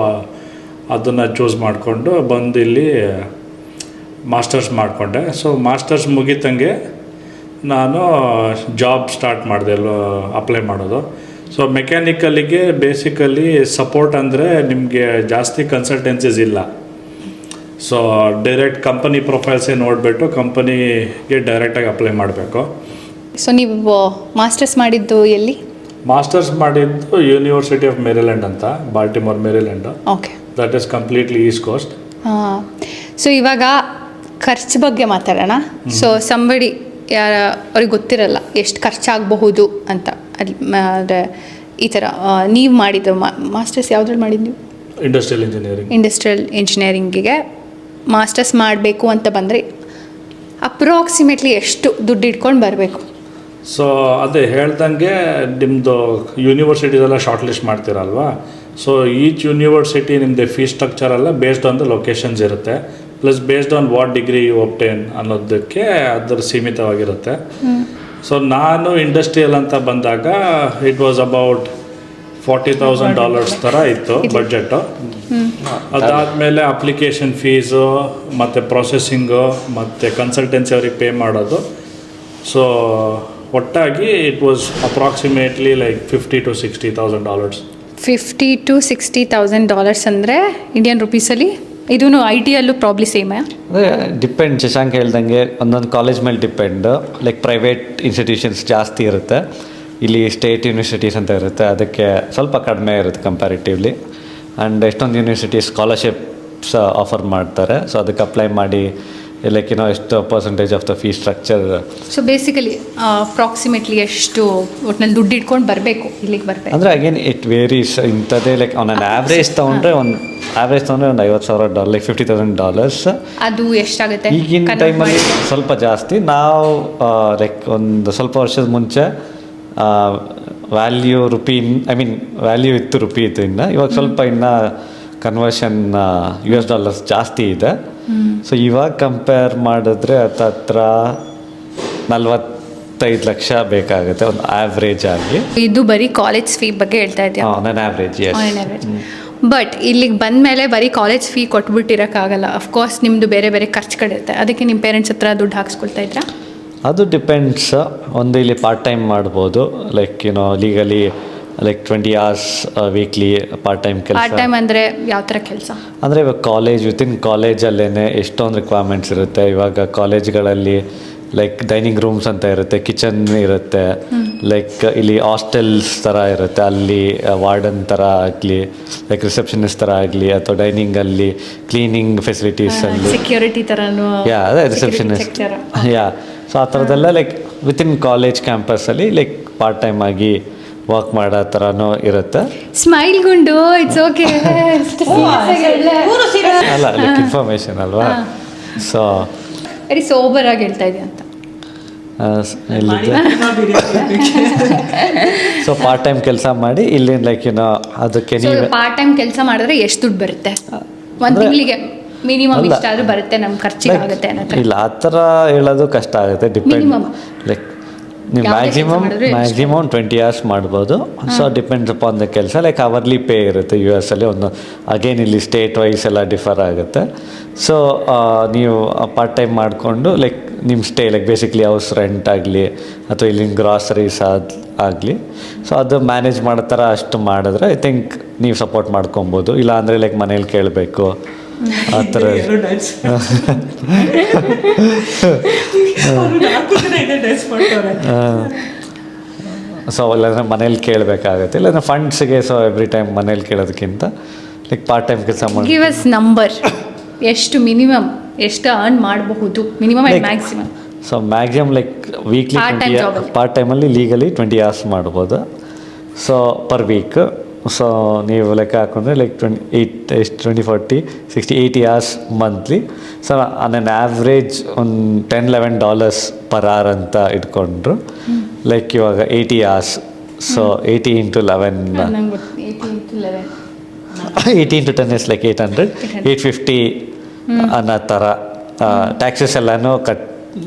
ಅದನ್ನು ಚೂಸ್ ಮಾಡಿಕೊಂಡು ಬಂದು ಇಲ್ಲಿ ಮಾಸ್ಟರ್ಸ್ ಮಾಡಿಕೊಂಡೆ. ಸೊ ಮಾಸ್ಟರ್ಸ್ ಮುಗಿತಂಗೆ ನಾನು ಜಾಬ್ ಸ್ಟಾರ್ಟ್ ಮಾಡಿದೆ ಅಪ್ಲೈ ಮಾಡೋದು. ಸೊ ಮೆಕ್ಯಾನಿಕಲಿಗೆ ಬೇಸಿಕಲಿ ಸಪೋರ್ಟ್ ಅಂದರೆ ನಿಮಗೆ ಜಾಸ್ತಿ ಕನ್ಸಲ್ಟೆನ್ಸೀಸ್ ಇಲ್ಲ. ಸೊ ಡೈರೆಕ್ಟ್ ಕಂಪನಿ ಪ್ರೊಫೈಲ್ಸೇ ನೋಡಿಬಿಟ್ಟು ಕಂಪನಿಗೆ ಡೈರೆಕ್ಟಾಗಿ ಅಪ್ಲೈ ಮಾಡಬೇಕು. ಸೊ ನೀವು ಮಾಸ್ಟರ್ಸ್ ಮಾಡಿದ್ದು ಎಲ್ಲಿ? ಮಾಸ್ಟರ್ಸ್ ಮಾಡಿದ್ದು ಯೂನಿವರ್ಸಿಟಿ ಆಫ್ ಮೇರಿಲ್ಯಾಂಡ್ ಅಂತ, Baltimore, Maryland. Okay, that is completely East Coast. So ಇವಾಗ ಖರ್ಚು ಬಗ್ಗೆ ಮಾತಾಡೋಣ. ಸೊ ಸಂಬಡಿ ಅವ್ರಿಗೆ ಗೊತ್ತಿರಲ್ಲ ಎಷ್ಟು ಖರ್ಚಾಗಬಹುದು ಅಂತ. ಅಲ್ಲಿ ಅಂದರೆ ಈ ಥರ ನೀವು ಮಾಡಿದ್ದು ಮಾಸ್ಟರ್ಸ್ ಯಾವುದ್ರಲ್ಲಿ ಮಾಡಿದ್ದು ನೀವು? ಇಂಡಸ್ಟ್ರಿಯಲ್ ಇಂಜಿನಿಯರಿಂಗಿಗೆ ಮಾಸ್ಟರ್ಸ್ ಮಾಡಬೇಕು ಅಂತ ಬಂದರೆ ಅಪ್ರಾಕ್ಸಿಮೇಟ್ಲಿ ಎಷ್ಟು ದುಡ್ಡು ಇಟ್ಕೊಂಡು ಬರಬೇಕು? ಸೊ ಅದೇ ಹೇಳ್ದಂಗೆ ನಿಮ್ಮದು ಯೂನಿವರ್ಸಿಟಿದೆಲ್ಲ ಶಾರ್ಟ್ ಲಿಸ್ಟ್ ಮಾಡ್ತೀರಲ್ವಾ, ಸೊ ಈಚ್ ಯೂನಿವರ್ಸಿಟಿ ನಿಮ್ಮದು ಫೀಸ್ ಸ್ಟ್ರಕ್ಚರ್ ಎಲ್ಲ ಬೇಸ್ಡ್ ಆನ್ ದ ಲೊಕೇಶನ್ಸ್ ಇರುತ್ತೆ, plus based on what degree you obtain ಅನ್ನೋದಕ್ಕೆ ಅದರ ಸೀಮಿತವಾಗಿರುತ್ತೆ. ಸೊ ನಾನು ಇಂಡಸ್ಟ್ರಿಯಲ್ ಅಂತ ಬಂದಾಗ ಇಟ್ ವಾಸ್ ಅಬೌಟ್ $40,000 ಥರ ಇತ್ತು ಬಡ್ಜೆಟು. ಅದಾದಮೇಲೆ ಅಪ್ಲಿಕೇಶನ್ ಫೀಸು ಮತ್ತು ಪ್ರೊಸೆಸಿಂಗು ಮತ್ತು ಕನ್ಸಲ್ಟೆನ್ಸಿ ಅವ್ರಿಗೆ ಪೇ ಮಾಡೋದು. ಸೊ ಒಟ್ಟಾಗಿ it was approximately like $50,000 to $60,000. $50,000 to $60,000 ಅಂದರೆ ಇಂಡಿಯನ್ ರುಪೀಸಲ್ಲಿ. ಇದೂ ಐ ಟಿಯಲ್ಲೂ ಪ್ರಾಬ್ಲಿ ಸೇಮೇ? ಅದೇ ಡಿಪೆಂಡ್, ಶಶಾಂಕ್ ಹೇಳ್ದಂಗೆ ಒಂದೊಂದು ಕಾಲೇಜ್ ಮೇಲೆ ಡಿಪೆಂಡ್. ಲೈಕ್ ಪ್ರೈವೇಟ್ ಇನ್ಸ್ಟಿಟ್ಯೂಷನ್ಸ್ ಜಾಸ್ತಿ ಇರುತ್ತೆ, ಇಲ್ಲಿ ಸ್ಟೇಟ್ ಯೂನಿವರ್ಸಿಟೀಸ್ ಅಂತ ಇರುತ್ತೆ, ಅದಕ್ಕೆ ಸ್ವಲ್ಪ ಕಡಿಮೆ ಇರುತ್ತೆ ಕಂಪ್ಯಾರಿಟಿವ್ಲಿ. ಆ್ಯಂಡ್ ಎಷ್ಟೊಂದು ಯೂನಿವರ್ಸಿಟಿ ಸ್ಕಾಲರ್ಶಿಪ್ಸ್ ಆಫರ್ ಮಾಡ್ತಾರೆ, ಸೊ ಅದಕ್ಕೆ ಅಪ್ಲೈ ಮಾಡಿ ಲೈಕ್ ಎಷ್ಟು percentage of the fees structure. So basically approximately ಎಷ್ಟು ಒಟ್ಟಿನಲ್ಲಿ ದುಡ್ಡು ಇಟ್ಕೊಂಡು ಬರಬೇಕು ಇಲ್ಲಿಗೆ ಬರಬೇಕು? ಅಂದರೆ ಅಗೇನ್ ಇಟ್ ವೇರೀಸ್. ಇಂಥದ್ದೇ ಲೈಕ್ ಆನ್ ಆನ್ ಆ್ಯಾವ್ರೇಜ್ ತೊಗೊಂಡ್ರೆ ಒಂದು $50,000 ಲೈಕ್ $50,000. ಅದು ಎಷ್ಟಾಗುತ್ತೆ ಈಗಿನ ಟೈಮಲ್ಲಿ? ಸ್ವಲ್ಪ ಜಾಸ್ತಿ. ನಾವು ಲೈಕ್ ಒಂದು ಸ್ವಲ್ಪ ವರ್ಷದ ಮುಂಚೆ ವ್ಯಾಲ್ಯೂ ವ್ಯಾಲ್ಯೂ ಇತ್ತು, ರುಪಿ ಇತ್ತು. ಇವಾಗ ಸ್ವಲ್ಪ ಇನ್ನು ಕನ್ವರ್ಷನ್ $US ಜಾಸ್ತಿ ಇದೆ. ಸೊ ಇವಾಗ ಕಂಪೇರ್ ಮಾಡಿದ್ರೆ ಹತ್ರ 45 ಲಕ್ಷ ಬೇಕಾಗುತ್ತೆ ಒಂದು ಆವ್ರೇಜ್ ಆಗಿ. ಇದು ಬರೀ ಕಾಲೇಜ್ ಫೀ ಬಗ್ಗೆ ಹೇಳ್ತಾ ಇದ್ದೀವಿ? ನನ್ನ ಆವ್ರೇಜ್, ಎಸ್. ಬಟ್ ಇಲ್ಲಿಗೆ ಬಂದ ಮೇಲೆ ಬರೀ ಕಾಲೇಜ್ ಫೀ ಕೊಟ್ಬಿಟ್ಟಿರೋಕ್ಕಾಗಲ್ಲ. ಅಫ್ಕೋರ್ಸ್ ನಿಮ್ಮದು ಬೇರೆ ಬೇರೆ ಖರ್ಚುಗಳಿರುತ್ತೆ, ಅದಕ್ಕೆ ನಿಮ್ಮ ಪೇರೆಂಟ್ಸ್ ಹತ್ರ ದುಡ್ಡು ಹಾಕ್ಸ್ಕೊಳ್ತಾ ಇದ್ರಾ? ಅದು ಡಿಪೆಂಡ್ಸ್. ಒಂದು ಇಲ್ಲಿ ಪಾರ್ಟ್ ಟೈಮ್ ಮಾಡ್ಬೋದು, like legally like 20 hours weekly part time ಕೆಲಸ. ಪಾರ್ಟ್ ಟೈಮ್ ಅಂದರೆ ಯಾವ ಥರ ಕೆಲಸ? ಅಂದರೆ ಇವಾಗ ಕಾಲೇಜ್ ವಿತಿನ್ ಕಾಲೇಜಲ್ಲೇ ಎಷ್ಟೊಂದು ರಿಕ್ವೈರ್ಮೆಂಟ್ಸ್ ಇರುತ್ತೆ. ಇವಾಗ ಕಾಲೇಜ್ಗಳಲ್ಲಿ ಲೈಕ್ ಡೈನಿಂಗ್ ರೂಮ್ಸ್ ಅಂತ ಇರುತ್ತೆ, ಕಿಚನ್ ಇರುತ್ತೆ, ಲೈಕ್ ಇಲ್ಲಿ ಹಾಸ್ಟೆಲ್ಸ್ ಥರ ಇರುತ್ತೆ, ಅಲ್ಲಿ ವಾರ್ಡನ್ ಥರ ಆಗಲಿ, ಲೈಕ್ ರಿಸೆಪ್ಷನಿಸ್ಟ್ ಥರ ಆಗಲಿ, ಅಥವಾ ಡೈನಿಂಗಲ್ಲಿ ಕ್ಲೀನಿಂಗ್ ಫೆಸಿಲಿಟೀಸಲ್ಲಿ ಸೆಕ್ಯೂರಿಟಿ ಥರನೂ. ಅದೇ ರಿಸೆಪ್ಷನಿಸ್ಟ್. ಸೊ ಆ ಥರದ್ದೆಲ್ಲ ಲೈಕ್ ವಿತಿನ್ ಕಾಲೇಜ್ ಕ್ಯಾಂಪಸ್ಸಲ್ಲಿ ಲೈಕ್ ಪಾರ್ಟ್ ಟೈಮ್ ಆಗಿ ವರ್ಕ್ ಮಾಡೋ ಥರನೂ ಇರುತ್ತೆ. ಸ್ಮೈಲ್ ಗುಂಡು, ಇಟ್ಸ್ ಓಕೆ. ಅಲ್ಲ ಲೈಕ್ ಇನ್ಫಾರ್ಮೇಷನ್ ಅಲ್ವಾ. ಸೊ ವೆರಿ ಸೋಬರ್ ಆಗಿ ಹೇಳ್ತಾ ಇದೆಯಾ ಅಂತ ಎಲ್ಲಿದೆ. ಸೊ ಪಾರ್ಟ್ ಟೈಮ್ ಕೆಲಸ ಮಾಡಿ ಇಲ್ಲಿ ಲೈಕ್ ಅದಕ್ಕೆ ನೀವು ಪಾರ್ಟ್ ಟೈಮ್ ಕೆಲಸ ಮಾಡಿದ್ರೆ ಎಷ್ಟು ದುಡ್ಡು ಬರುತ್ತೆ ಒಂದು ತಿಂಗಳಿಗೆ? ಮಿನಿಮಮ್ ಇಷ್ಟಾದ್ರೂ ಬರುತ್ತೆ ನಮ್ಮ ಖರ್ಚಿಗೆ ಆಗುತ್ತೆ ಅನ್ನೋದು? ಇಲ್ಲ, ಆ ಥರ ಹೇಳೋದು ಕಷ್ಟ ಆಗುತ್ತೆ. ಡಿಪೆಂಡ್, ಲೈಕ್ ನೀವು ಮ್ಯಾಕ್ಸಿಮಮ್ 20 hours ಮಾಡ್ಬೋದು. ಸೊ ಡಿಪೆಂಡ್ಸ್ ಅಪಾನ್ ದ ಕೆಲಸ. ಲೈಕ್ ಅವರ್ಲಿ ಪೇ ಇರುತ್ತೆ US ಅಲ್ಲಿ. ಒಂದು ಅಗೇನ್ ಇಲ್ಲಿ ಸ್ಟೇಟ್ ವೈಸ್ ಎಲ್ಲ ಡಿಫರ್ ಆಗುತ್ತೆ. ಸೊ ನೀವು ಪಾರ್ಟ್ ಟೈಮ್ ಮಾಡಿಕೊಂಡು ಲೈಕ್ ನಿಮ್ಮ stay like basically house rent ಆಗಲಿ ಅಥವಾ ಇಲ್ಲಿನ ಗ್ರಾಸರೀಸ್ ಆಗಲಿ, ಸೊ ಅದು ಮ್ಯಾನೇಜ್ ಮಾಡೋ ಥರ ಅಷ್ಟು ಮಾಡಿದ್ರೆ ಐ ಥಿಂಕ್ ನೀವು ಸಪೋರ್ಟ್ ಮಾಡ್ಕೊಬೋದು. ಇಲ್ಲ ಅಂದರೆ ಲೈಕ್ ಮನೇಲಿ ಕೇಳಬೇಕು ಆ ಥರ. ಸೊ ಇಲ್ಲಾಂದರೆ ಮನೇಲಿ ಕೇಳಬೇಕಾಗತ್ತೆ, ಇಲ್ಲಾಂದರೆ ಫಂಡ್ಸ್ಗೆ. ಸೊ ಎವ್ರಿ ಟೈಮ್ ಮನೇಲಿ ಕೇಳೋದಕ್ಕಿಂತ ಲೈಕ್ ಪಾರ್ಟ್ ಟೈಮ್ ಕೆಲಸ ಮಾಡಿ. ಗಿವ್ ಅಸ್ ನಂಬರ್, ಎಷ್ಟು ಮಿನಿಮಮ್ ಎಷ್ಟು ಅರ್ನ್ ಮಾಡಬಹುದು? Minimum and maximum. So maximum like weekly part ಟೈಮಲ್ಲಿ ಲೀಗಲಿ 20 hours ಮಾಡ್ಬೋದು. So per week. ಸೊ ನೀವು ಲೆಕ್ಕ ಹಾಕೊಂಡ್ರೆ like 20, 40, 60, 80 hours monthly. So on on average ಒಂದು $10-11 per hour ಅಂತ ಇಟ್ಕೊಂಡ್ರು. ಲೈಕ್ ಇವಾಗ 80 hours. So 80 into 11, 80 into 10 is like 800, 850 ಅನ್ನೋ ಥರ. ಟ್ಯಾಕ್ಸಸ್ ಎಲ್ಲನೂ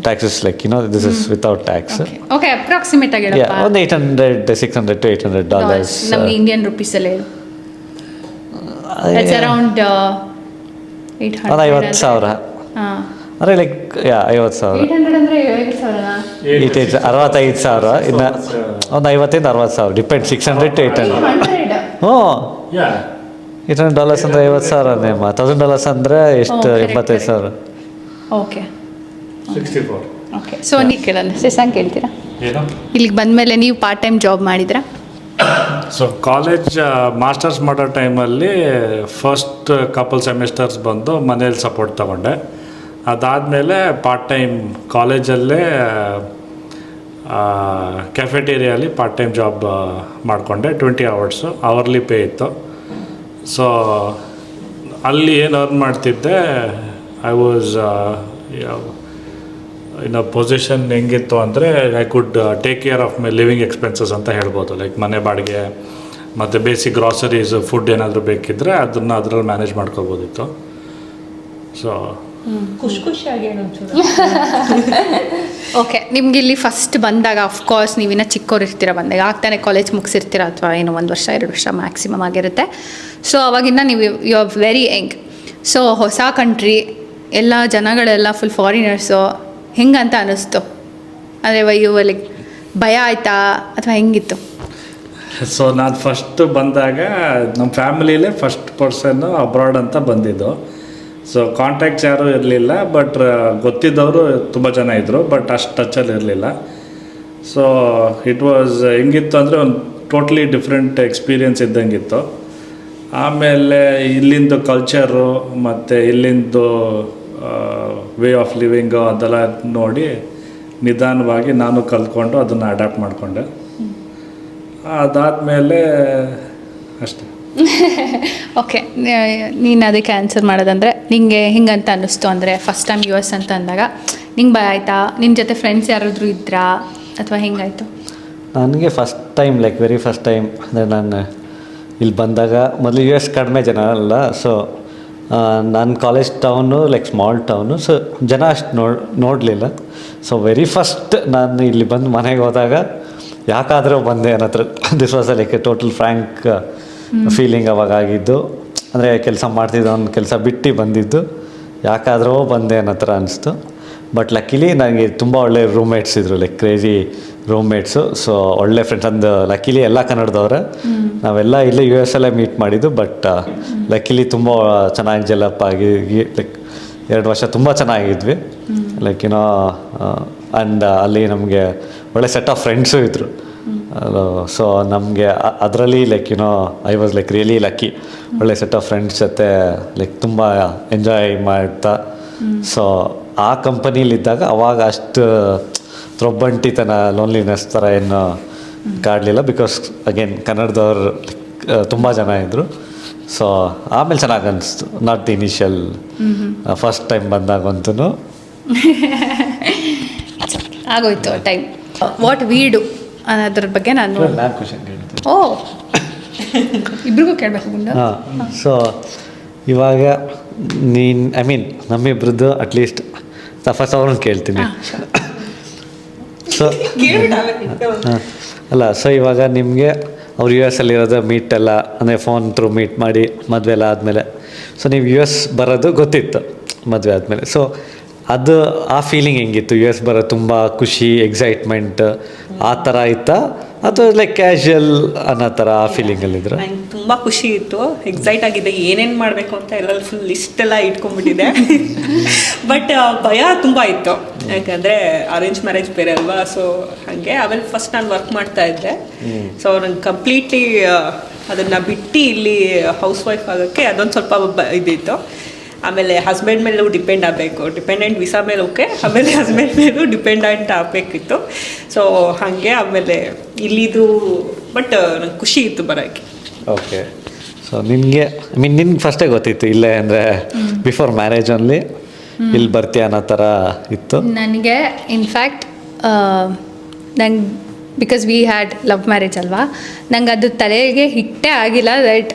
taxes like this is without tax. Okay, approximate ಆಗಿ ಒಂದು $600 to $800. ನಮ್ಮ ಇಂಡಿಯನ್ ರುಪೀಸಲ್ಲಿ ಅರೌಂಡ್ 50,000. ಅಂದರೆ ಲೈಕ್ 50,000. 800 ಅಂದರೆ 65,000. ಇನ್ನು ಒಂದು 50,000 to 60,000 ಡಿಪೆಂಡ್. $600 to $800. ಹ್ಞೂ, $800 ಅಂದರೆ 50,000 ನೇಮ. $1,000 ಅಂದರೆ ಎಷ್ಟು? 75,000. ಓಕೆ, 64. ಓಕೆ. ಸೊ ನೀವು ಕೇಳಲ್ಲ, ಶಶಾಂಕ್ ಕೇಳ್ತೀರಾ? ಇಲ್ಲಿಗೆ ಬಂದಮೇಲೆ ನೀವು ಪಾರ್ಟ್ ಟೈಮ್ ಜಾಬ್ ಮಾಡಿದ್ರಾ? ಸೊ ಕಾಲೇಜ್ ಮಾಸ್ಟರ್ಸ್ ಮಾಡೋ ಟೈಮಲ್ಲಿ ಫಸ್ಟ್ ಕಪಲ್ ಸೆಮಿಸ್ಟರ್ಸ್ ಬಂದು ಮನೇಲಿ ಸಪೋರ್ಟ್ ತೊಗೊಂಡೆ. ಅದಾದಮೇಲೆ ಪಾರ್ಟ್ ಟೈಮ್ ಕಾಲೇಜಲ್ಲೇ ಕ್ಯಾಫೆಟೇರಿಯಲ್ಲಿ ಪಾರ್ಟ್ ಟೈಮ್ ಜಾಬ್ ಮಾಡಿಕೊಂಡೆ. 20 ಅವರ್ಸು ಅವರ್ಲಿ ಪೇ ಇತ್ತು. ಸೊ ಅಲ್ಲಿ ಏನು ಅರ್ನ್ ಮಾಡ್ತಿದ್ದೆ, I was in a position ಹೆಂಗಿತ್ತು ಅಂದರೆ I could take care of my living expenses ಅಂತ ಹೇಳ್ಬೋದು. ಲೈಕ್ ಮನೆ ಬಾಡಿಗೆ ಮತ್ತು ಬೇಸಿಕ್ ಗ್ರಾಸರೀಸ್, ಫುಡ್ ಏನಾದರೂ ಬೇಕಿದ್ದರೆ ಅದನ್ನು ಅದರಲ್ಲಿ ಮ್ಯಾನೇಜ್ ಮಾಡ್ಕೋಬೋದಿತ್ತು. ಸೊ ಖುಷಿಯಾಗಿ ಒಂಚೂರು ಓಕೆ, ನಿಮ್ಗೆ ಇಲ್ಲಿ ಫಸ್ಟ್ ಬಂದಾಗ ಅಫ್ಕೋರ್ಸ್ ನೀವಿನ್ನ ಚಿಕ್ಕವ್ರು ಇರ್ತೀರ, ಬಂದಾಗ ಆಗ್ತಾನೆ ಕಾಲೇಜ್ ಮುಗಿಸಿರ್ತೀರ ಅಥವಾ ಏನು 1 ವರ್ಷ 2 ವರ್ಷ ಮ್ಯಾಕ್ಸಿಮಮ್ ಆಗಿರುತ್ತೆ. ಸೊ ಅವಾಗಿಂದ ನೀವು you are very young. So ಹೊಸ ಕಂಟ್ರಿ, ಎಲ್ಲ ಜನಗಳೆಲ್ಲ ಫುಲ್ ಫಾರಿನರ್ಸು, ಹೆಂಗಂತ ಅನ್ನಿಸ್ತು? ಅಂದರೆ ಲೈಕ್ ಭಯ ಆಯಿತಾ ಅಥವಾ ಹೆಂಗಿತ್ತು? ಸೊ ನಾನು ಫಸ್ಟ್ ಬಂದಾಗ ನಮ್ಮ ಫ್ಯಾಮಿಲಿಲೇ ಫಸ್ಟ್ ಪರ್ಸನ್ನು ಅಬ್ರಾಡ್ ಅಂತ ಬಂದಿದ್ದು. ಸೊ ಕಾಂಟ್ಯಾಕ್ಟ್ಸ್ ಯಾರೂ ಇರಲಿಲ್ಲ, ಬಟ್ ಗೊತ್ತಿದ್ದವರು ತುಂಬ ಜನ ಇದ್ದರು, ಬಟ್ ಅಷ್ಟು ಟಚಲ್ಲಿ ಇರಲಿಲ್ಲ. ಸೊ ಇಟ್ ವಾಸ್ ಹೆಂಗಿತ್ತು ಅಂದರೆ ಒಂದು ಟೋಟ್ಲಿ ಡಿಫ್ರೆಂಟ್ ಎಕ್ಸ್ಪೀರಿಯನ್ಸ್ ಇದ್ದಂಗಿತ್ತು. ಆಮೇಲೆ ಇಲ್ಲಿಂದು ಕಲ್ಚರು ಮತ್ತು ಇಲ್ಲಿಂದು ವೇ ಆಫ್ ಲಿವಿಂಗು ಅದೆಲ್ಲ ನೋಡಿ ನಿಧಾನವಾಗಿ ನಾನು ಕಲ್ತ್ಕೊಂಡು ಅದನ್ನು ಅಡ್ಯಾಪ್ಟ್ ಮಾಡಿಕೊಂಡೆ. ಅದಾದಮೇಲೆ ಅಷ್ಟೇ. ಓಕೆ, ನೀನು ಅದಕ್ಕೆ ಆನ್ಸರ್ ಮಾಡೋದಂದರೆ ನಿಂಗೆ ಹಿಂಗಂತ ಅನ್ನಿಸ್ತು ಅಂದರೆ ಫಸ್ಟ್ ಟೈಮ್ US ಅಂತ ಅಂದಾಗ ನಿಂಗೆ ಭಯ ಆಯಿತಾ? ನಿನ್ನ ಜೊತೆ ಫ್ರೆಂಡ್ಸ್ ಯಾರಾದರೂ ಇದ್ರಾ ಅಥವಾ ಹೆಂಗಾಯಿತು? ನನಗೆ first time like very first time ಅಂದರೆ ನಾನು ಇಲ್ಲಿ ಬಂದಾಗ ಮೊದಲು US ಕಡಿಮೆ ಜನ ಅಲ್ಲ. ಸೊ ನನ್ನ college town like small town, so ಜನ ಅಷ್ಟು ನೋಡಲಿಲ್ಲ. ಸೊ ವೆರಿ ಫಸ್ಟ್ ನಾನು ಇಲ್ಲಿ ಬಂದು ಮನೆಗೆ ಹೋದಾಗ ಯಾಕಾದರೂ ಬಂದೆ ಅನ್ನೋ ಹತ್ರ this was like A total frank feeling ಅವಾಗ ಆಗಿದ್ದು. ಅಂದರೆ ಕೆಲಸ ಮಾಡ್ತಿದ್ದು, ಒಂದು ಕೆಲಸ ಬಿಟ್ಟು ಬಂದಿದ್ದು, ಯಾಕಾದರೂ ಬಂದೆ ಅನ್ನೋ ಥರ ಅನಿಸ್ತು. ಬಟ್ ಲಕ್ಕಿಲಿ ನನಗೆ ತುಂಬ ಒಳ್ಳೆ ರೂಮ್ಮೇಟ್ಸ್ ಇದ್ದರು, ಲೈಕ್ ಕ್ರೇಜಿ ರೂಮ್ಮೇಟ್ಸು. ಸೊ ಒಳ್ಳೆ ಫ್ರೆಂಡ್ಸ್, ಅಂದು ಲಕ್ಕಿಲಿ ಎಲ್ಲ ಕನ್ನಡದವ್ರೆ. ನಾವೆಲ್ಲ ಇಲ್ಲೇ US ಅಲ್ಲೇ ಮೀಟ್ ಮಾಡಿದ್ದು, ಬಟ್ ಲಕ್ಕಿಲಿ ತುಂಬ ಚೆನ್ನಾಗಿ ಡೆವಲಪ್ ಆಗಿ ಲೈಕ್ 2 ವರ್ಷ ತುಂಬ ಚೆನ್ನಾಗಿದ್ವಿ. ಲೈಕ್ ಏನೋ ಆ್ಯಂಡ್ ಅಲ್ಲಿ ನಮಗೆ ಒಳ್ಳೆ ಸೆಟ್ ಆಫ್ ಫ್ರೆಂಡ್ಸು ಇದ್ದರು. ಸೊ ನಮಗೆ ಅದರಲ್ಲಿ ಲೈಕ್ ಏನೋ I was like really lucky. ಒಳ್ಳೆ ಸೆಟ್ ಆಫ್ ಫ್ರೆಂಡ್ಸ್ ಜೊತೆ ಲೈಕ್ ತುಂಬ ಎಂಜಾಯ್ ಮಾಡ್ತಾ. ಸೊ ಆ ಕಂಪನಿಲಿದ್ದಾಗ ಅವಾಗ ಅಷ್ಟು ತ್ರೊಬ್ಬಂಟಿತನ, ಲೋನ್ಲಿನೆಸ್ ಥರ ಏನು ಕಾಡಲಿಲ್ಲ. ಬಿಕಾಸ್ ಅಗೇನ್ ಕನ್ನಡದವ್ರು ತುಂಬ ಜನ ಇದ್ದರು. ಸೊ ಆಮೇಲೆ ಚೆನ್ನಾಗಿ ಅನಿಸ್ತು. Not the initial first time ಬಂದಾಗಂತೂ ಆಗೋಯ್ತು ಟೈಮ್. ವಾಟ್ ವಿ ಡು ಅನ್ನೋದ್ರ ಬಗ್ಗೆ ನಾನು ಕ್ವಶನ್ ಕೇಳ್ತೀನಿ. ಓ, ಇಬ್ರಿಗೂ ಕೇಳಬೇಕು ಮುಂದೆ. ಹಾಂ, ಸೊ ಇವಾಗ ನೀನು ಐ ಮೀನ್ ನಮ್ಮಿಬ್ರದ್ದು ಅಟ್ಲೀಸ್ಟ್ ಫಸ್ಟ್ ಅವ್ರನ್ನ ಕೇಳ್ತೀನಿ. ಸೊ ಅಲ್ಲ, ಸೊ ಇವಾಗ ನಿಮಗೆ ಅವ್ರು US ಅಲ್ಲಿರೋದು ಮೀಟ್ ಎಲ್ಲ ಅಂದರೆ ಫೋನ್ ಥ್ರೂ ಮೀಟ್ ಮಾಡಿ ಮದುವೆ ಎಲ್ಲ ಆದಮೇಲೆ, ಸೊ ನೀವು US ಬರೋದು ಗೊತ್ತಿತ್ತು ಮದುವೆ ಆದಮೇಲೆ. ಸೊ ಅದು ಆ ಫೀಲಿಂಗ್ ಹೆಂಗಿತ್ತು? US ಬರೋದು ತುಂಬ ಖುಷಿ, ಎಕ್ಸೈಟ್ಮೆಂಟ್ ಆ ಥರ ಇತ್ತಾ ಅಥವಾ ಲೈಕ್ ಕ್ಯಾಶುಯಲ್ ಅನ್ನೋ ಥರ ಆ ಫೀಲಿಂಗಲ್ಲಿದ್ರು? ನಂಗೆ ತುಂಬ ಖುಷಿ ಇತ್ತು, ಎಕ್ಸೈಟ್ ಆಗಿದೆ, ಏನೇನು ಮಾಡಬೇಕು ಅಂತ ಎಲ್ಲ ಫುಲ್ ಲಿಸ್ಟ್ ಎಲ್ಲ ಇಟ್ಕೊಂಡ್ಬಿಟ್ಟಿದೆ. ಬಟ್ ಭಯ ತುಂಬ ಇತ್ತು, ಯಾಕಂದರೆ ಅರೇಂಜ್ ಮ್ಯಾರೇಜ್ ಬೇರೆ ಅಲ್ವಾ. ಸೊ ಹಾಗೆ ಆಮೇಲೆ ಫಸ್ಟ್ ನಾನು ವರ್ಕ್ ಮಾಡ್ತಾ ಇದ್ದೆ. ಸೊ ನಂಗೆ ಕಂಪ್ಲೀಟ್ಲಿ ಅದನ್ನು ಬಿಟ್ಟು ಇಲ್ಲಿ ಹೌಸ್ ವೈಫ್ ಆಗೋಕ್ಕೆ ಅದೊಂದು ಸ್ವಲ್ಪ ಇದಿತ್ತು. ಆಮೇಲೆ ಹಸ್ಬೆಂಡ್ ಮೇಲೂ ಡಿಪೆಂಡ್ ಆಗಬೇಕು, ಡಿಪೆಂಡೆಂಟ್ ವಿಸಾ ಮೇಲೆ ಓಕೆ, ಆಮೇಲೆ ಹಸ್ಬೆಂಡ್ ಮೇಲೂ ಡಿಪೆಂಡೆಂಟ್ ಆಗಬೇಕಿತ್ತು. ಸೊ ಹಾಗೆ ಆಮೇಲೆ ಇಲ್ಲಿದು ಬಟ್ ನಂಗೆ ಖುಷಿ ಇತ್ತು ಬರೋಕ್ಕೆ. ಓಕೆ, ಸೊ ನಿನಗೆ ಐ ಮೀನ್ ನಿನ್ಗೆ ಫಸ್ಟೇ ಗೊತ್ತಿತ್ತು ಇಲ್ಲೇ ಅಂದರೆ ಬಿಫೋರ್ ಮ್ಯಾರೇಜ್ ಓನ್ಲಿ ಇಲ್ಲಿ ಬರ್ತೀಯ ಅನ್ನೋ ಥರ ಇತ್ತು? ನನಗೆ ಇನ್ಫ್ಯಾಕ್ಟ್ ನಂಗೆ because we had love marriage ಅಲ್ವಾ, ನಂಗೆ ಅದು ತಲೆಗೆ ಹಿಟ್ಟೇ ಆಗಿಲ್ಲ ದಟ್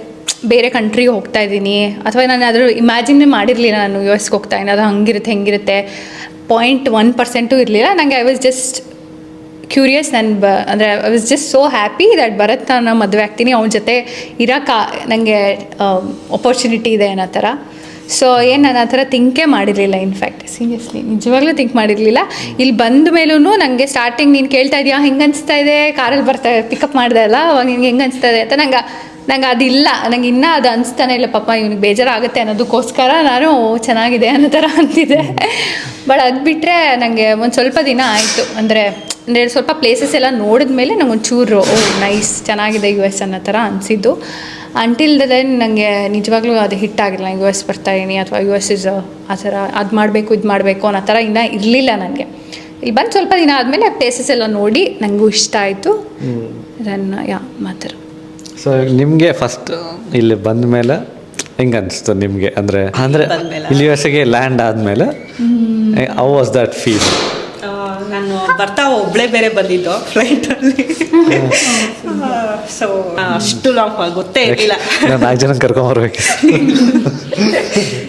ಬೇರೆ ಕಂಟ್ರಿಗೆ ಹೋಗ್ತಾ ಇದ್ದೀನಿ ಅಥವಾ ನಾನು ಅದ್ರ ಇಮ್ಯಾಜಿನ್ ಮಾಡಿರಲಿಲ್ಲ ನಾನು US ಹೋಗ್ತಾ ಇದ್ದೀನಿ, ಅದು ಹಂಗಿರುತ್ತೆ ಹೆಂಗಿರುತ್ತೆ 0.1% ಇರಲಿಲ್ಲ ನನಗೆ. I was just curious. ಅಂದರೆ I was just so happy that Bharat ನಾನು ಮದುವೆ ಆಗ್ತೀನಿ, ಅವನ ಜೊತೆ ಇರೋಕ್ಕೆ ನನಗೆ ಅಪರ್ಚುನಿಟಿ ಇದೆ ಅನ್ನೋ ಥರ. ಸೊ ಏನು ನಾನು ಆ ಥರ ಥಿಂಕೇ ಮಾಡಿರಲಿಲ್ಲ. ಇನ್ಫ್ಯಾಕ್ಟ್ ಸೀರಿಯಸ್ಲಿ ನಿಜವಾಗ್ಲೂ ಥಿಂಕ್ ಮಾಡಿರಲಿಲ್ಲ. ಇಲ್ಲಿ ಬಂದ ಮೇಲೂ ನನಗೆ ಸ್ಟಾರ್ಟಿಂಗ್ ನೀನು ಕೇಳ್ತಾ ಇದೆಯಾ ಹೆಂಗೆ ಅನಿಸ್ತಾ ಇದೆ, ಕಾರಲ್ಲಿ ಬರ್ತಾ ಪಿಕಪ್ ಮಾಡಿದೆ ಅಲ್ಲ ಅವಾಗ ನಿನ್ಗೆ ಹೆಂಗೆ ಅನಿಸ್ತಾ ಇದೆ ಅಂತ ನಂಗೆ ಅದಿಲ್ಲ, ನಂಗೆ ಇನ್ನೂ ಅದು ಅನಿಸ್ತಾನೆ ಇಲ್ಲ. ಪಾಪ ಇವ್ನಿಗೆ ಬೇಜಾರಾಗುತ್ತೆ ಅನ್ನೋದಕ್ಕೋಸ್ಕರ ನಾನು ಚೆನ್ನಾಗಿದೆ ಅನ್ನೋ ಥರ ಅಂತಿದ್ದೆ. ಬಟ್ ಅದು ಬಿಟ್ಟರೆ ನನಗೆ ಒಂದು ಸ್ವಲ್ಪ ದಿನ ಆಯಿತು, ಅಂದರೆ ಸ್ವಲ್ಪ ಪ್ಲೇಸಸ್ ಎಲ್ಲ ನೋಡಿದ ಮೇಲೆ ನಂಗೆ ಒಂಚೂರು ನೈಸ್ ಚೆನ್ನಾಗಿದೆ US ಅನ್ನೋ ಥರ ಅನಿಸಿದ್ದು. ಅಂಟಿಲ್ ದೆನ್ ನನಗೆ ನಿಜವಾಗ್ಲೂ ಅದು ಹಿಟ್ಟಾಗಿಲ್ಲ. US ಬರ್ತಾಯಿದ್ದೀನಿ ಅಥವಾ US ಇಸ್ ಆ ಥರ ಅದು ಮಾಡಬೇಕು ಇದು ಮಾಡಬೇಕು ಅನ್ನೋ ಥರ ಇನ್ನೂ ಇರಲಿಲ್ಲ ನನಗೆ. ಇಲ್ಲಿ ಬಂದು ಸ್ವಲ್ಪ ದಿನ ಆದಮೇಲೆ ಪ್ಲೇಸಸ್ ಎಲ್ಲ ನೋಡಿ ನನಗೂ ಇಷ್ಟ ಆಯಿತು. ಮಾತ್ರ ಸೊ ನಿಮಗೆ ಫಸ್ಟ್ ಇಲ್ಲಿ ಬಂದ ಮೇಲೆ ಹೆಂಗೆ ಅನಿಸ್ತು ನಿಮಗೆ? ಅಂದರೆ ಇಲ್ಲಿ ಗೆ ಲ್ಯಾಂಡ್ ಆದಮೇಲೆ ಹೌ ವಾಸ್ ದಟ್ ಫೀಲ್? ನಾನು ಬರ್ತಾ ಒಬ್ಳೇ ಬೇರೆ ಬಂದಿದ್ದು ಫ್ಲೈಟಲ್ಲಿ, ಸೊ ಅಷ್ಟು ಲಾಂಗ್ ಗೊತ್ತೇ ಇರಲಿಲ್ಲ. ನಾನು 4 ಜನ ಕರ್ಕೊಂಬರ್ಬೇಕು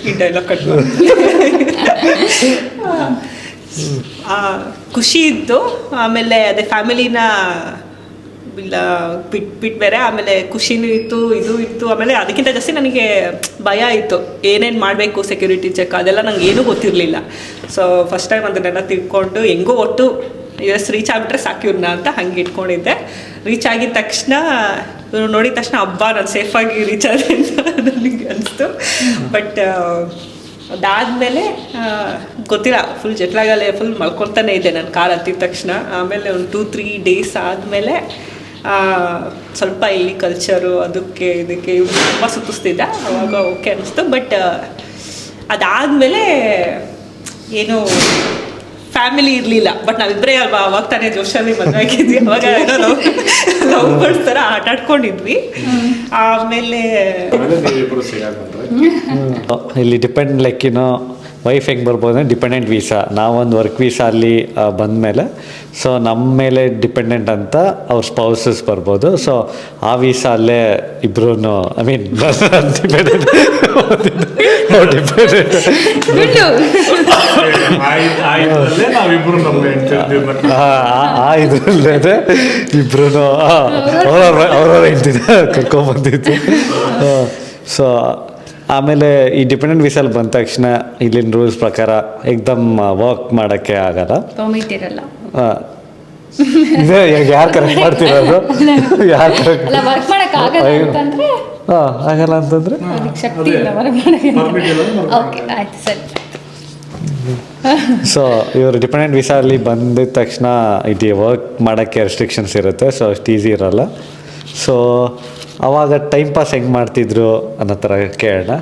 ಈ ಡೈಲಾಗ್ ಕಟ್ಟು. ಖುಷಿ ಇತ್ತು, ಆಮೇಲೆ ಅದೇ ಫ್ಯಾಮಿಲಿನ ಇಲ್ಲ ಬಿಟ್ಟು ಬೇರೆ, ಆಮೇಲೆ ಖುಷಿನೂ ಇತ್ತು, ಇದು ಇತ್ತು. ಆಮೇಲೆ ಅದಕ್ಕಿಂತ ಜಾಸ್ತಿ ನನಗೆ ಭಯ ಇತ್ತು, ಏನೇನು ಮಾಡಬೇಕು, ಸೆಕ್ಯೂರಿಟಿ ಚೆಕ್ ಅದೆಲ್ಲ ನಂಗೆ ಏನೂ ಗೊತ್ತಿರಲಿಲ್ಲ. ಸೊ ಫಸ್ಟ್ ಟೈಮ್ ಅದನ್ನೆಲ್ಲ ತಿಳ್ಕೊಂಡು ಹೆಂಗೋ ಒಟ್ಟು US ರೀಚ್ ಆಗಿಬಿಟ್ರೆ ಸಾಕು ಇವ್ರನ್ನ ಅಂತ ಹಂಗೆ ಇಟ್ಕೊಂಡಿದ್ದೆ. ರೀಚ್ ಆಗಿದ ತಕ್ಷಣ ನೋಡಿದ ತಕ್ಷಣ ಹಬ್ಬ ನಾನು ಸೇಫಾಗಿ ರೀಚ್ ಆದೆ ಅಂತ ನನಗೆ ಅನಿಸ್ತು. ಬಟ್ ಅದಾದಮೇಲೆ ಗೊತ್ತಿಲ್ಲ, ಫುಲ್ ಜೆಟ್ಲಾಗಲ್ಲೇ ಫುಲ್ ಮಲ್ಕೊತಾನೆ ಇದ್ದೆ ನಾನು ಕಾರ್ ಹತ್ತಿದ ತಕ್ಷಣ. ಆಮೇಲೆ ಒಂದು 2-3 ಡೇಸ್ ಆದಮೇಲೆ ಸ್ವಲ್ಪ ಇಲ್ಲಿ ಕಲ್ಚರು ಅದಕ್ಕೆ ಇದಕ್ಕೆ ಇವ್ರು ತುಂಬ ಸುತ್ತಿಸ್ತಿದ್ದ, ಅವಾಗ ಓಕೆ ಅನ್ನಿಸ್ತು. ಬಟ್ ಅದಾದಮೇಲೆ ಏನು ಫ್ಯಾಮಿಲಿ ಇರಲಿಲ್ಲ. ಬಟ್ ನಾವಿಬ್ಬರೇ ಅಲ್ವಾ, ಅವಾಗ ತಾನೇ ಜೋಶಲ್ಲಿ ಮದುವೆ ಆಗಿದ್ವಿ, ಅವಾಗ ಏನೋ ಲವ್ ಬರ್ಡ್ಸ್ ಥರ ಆಟ ಆಡ್ಕೊಂಡಿದ್ವಿ. ಆಮೇಲೆ ಇಲ್ಲಿ ಡಿಪೆಂಡ್ ಲೈಕ್ ವೈಫ್ ಹೆಂಗೆ ಬರ್ಬೋದು ಅಂದರೆ ಡಿಪೆಂಡೆಂಟ್ ವೀಸಾ, ನಾವೊಂದು ವರ್ಕ್ ವೀಸಾ ಅಲ್ಲಿ ಬಂದಮೇಲೆ ಸೊ ನಮ್ಮ ಮೇಲೆ ಡಿಪೆಂಡೆಂಟ್ ಅಂತ ಅವ್ರ ಸ್ಪೌಸಸ್ ಬರ್ಬೋದು. ಸೊ ಆ ವೀಸಾ ಅಲ್ಲೇ ಇಬ್ರು ಐ ಮೀನ್ ಆ ಇದರಲ್ಲೇ ಇಬ್ರು ಅವ್ರವ್ರ ಹೇಳ್ತಿದ್ದ ಕರ್ಕೊಂಬಂದಿದ್ದು. ಸೊ ಆಮೇಲೆ ಈ ಡಿಪೆಂಡೆಂಟ್ ವೀಸಲ್ಲಿ ಬಂದ ತಕ್ಷಣ ಇಲ್ಲಿನ ರೂಲ್ಸ್ ಪ್ರಕಾರ ಏಕ್ದಮ್ ವರ್ಕ್ ಮಾಡೋಕ್ಕೆ ಆಗಲ್ಲ, ಪರ್ಮಿಟ್ ಇರಲ್ಲ. ಯಾರು ಕರೆಕ್ಟ್ ಮಾಡ್ತಿರೋದು? ಯಾರು ಕರೆಕ್ಟ್ ವರ್ಕ್ ಮಾಡಕ್ ಆಗಲ್ಲ ಅಂತಂದ್ರೆ ಶಕ್ತಿ ಇಲ್ಲ ವರ್ಕ್ ಮಾಡಕ್ಕೆ. ಓಕೆ ಆಯ್ತು ಸರಿ. ಸೊ ಇವರು ಡಿಪೆಂಡೆಂಟ್ ವೀಸಾ ಅಲ್ಲಿ ಬಂದಿದ ತಕ್ಷಣ ಇದು ವರ್ಕ್ ಮಾಡೋಕ್ಕೆ ರೆಸ್ಟ್ರಿಕ್ಷನ್ಸ್ ಇರುತ್ತೆ, ಸೊ ಅಷ್ಟು ಈಸಿ ಇರಲ್ಲ. ಸೊ ಅವಾಗ ಟೈಮ್ ಪಾಸ್ ಹೆಂಗೆ ಮಾಡ್ತಿದ್ರು ಅನ್ನೋ ಥರ ಕೇಳೋಣ.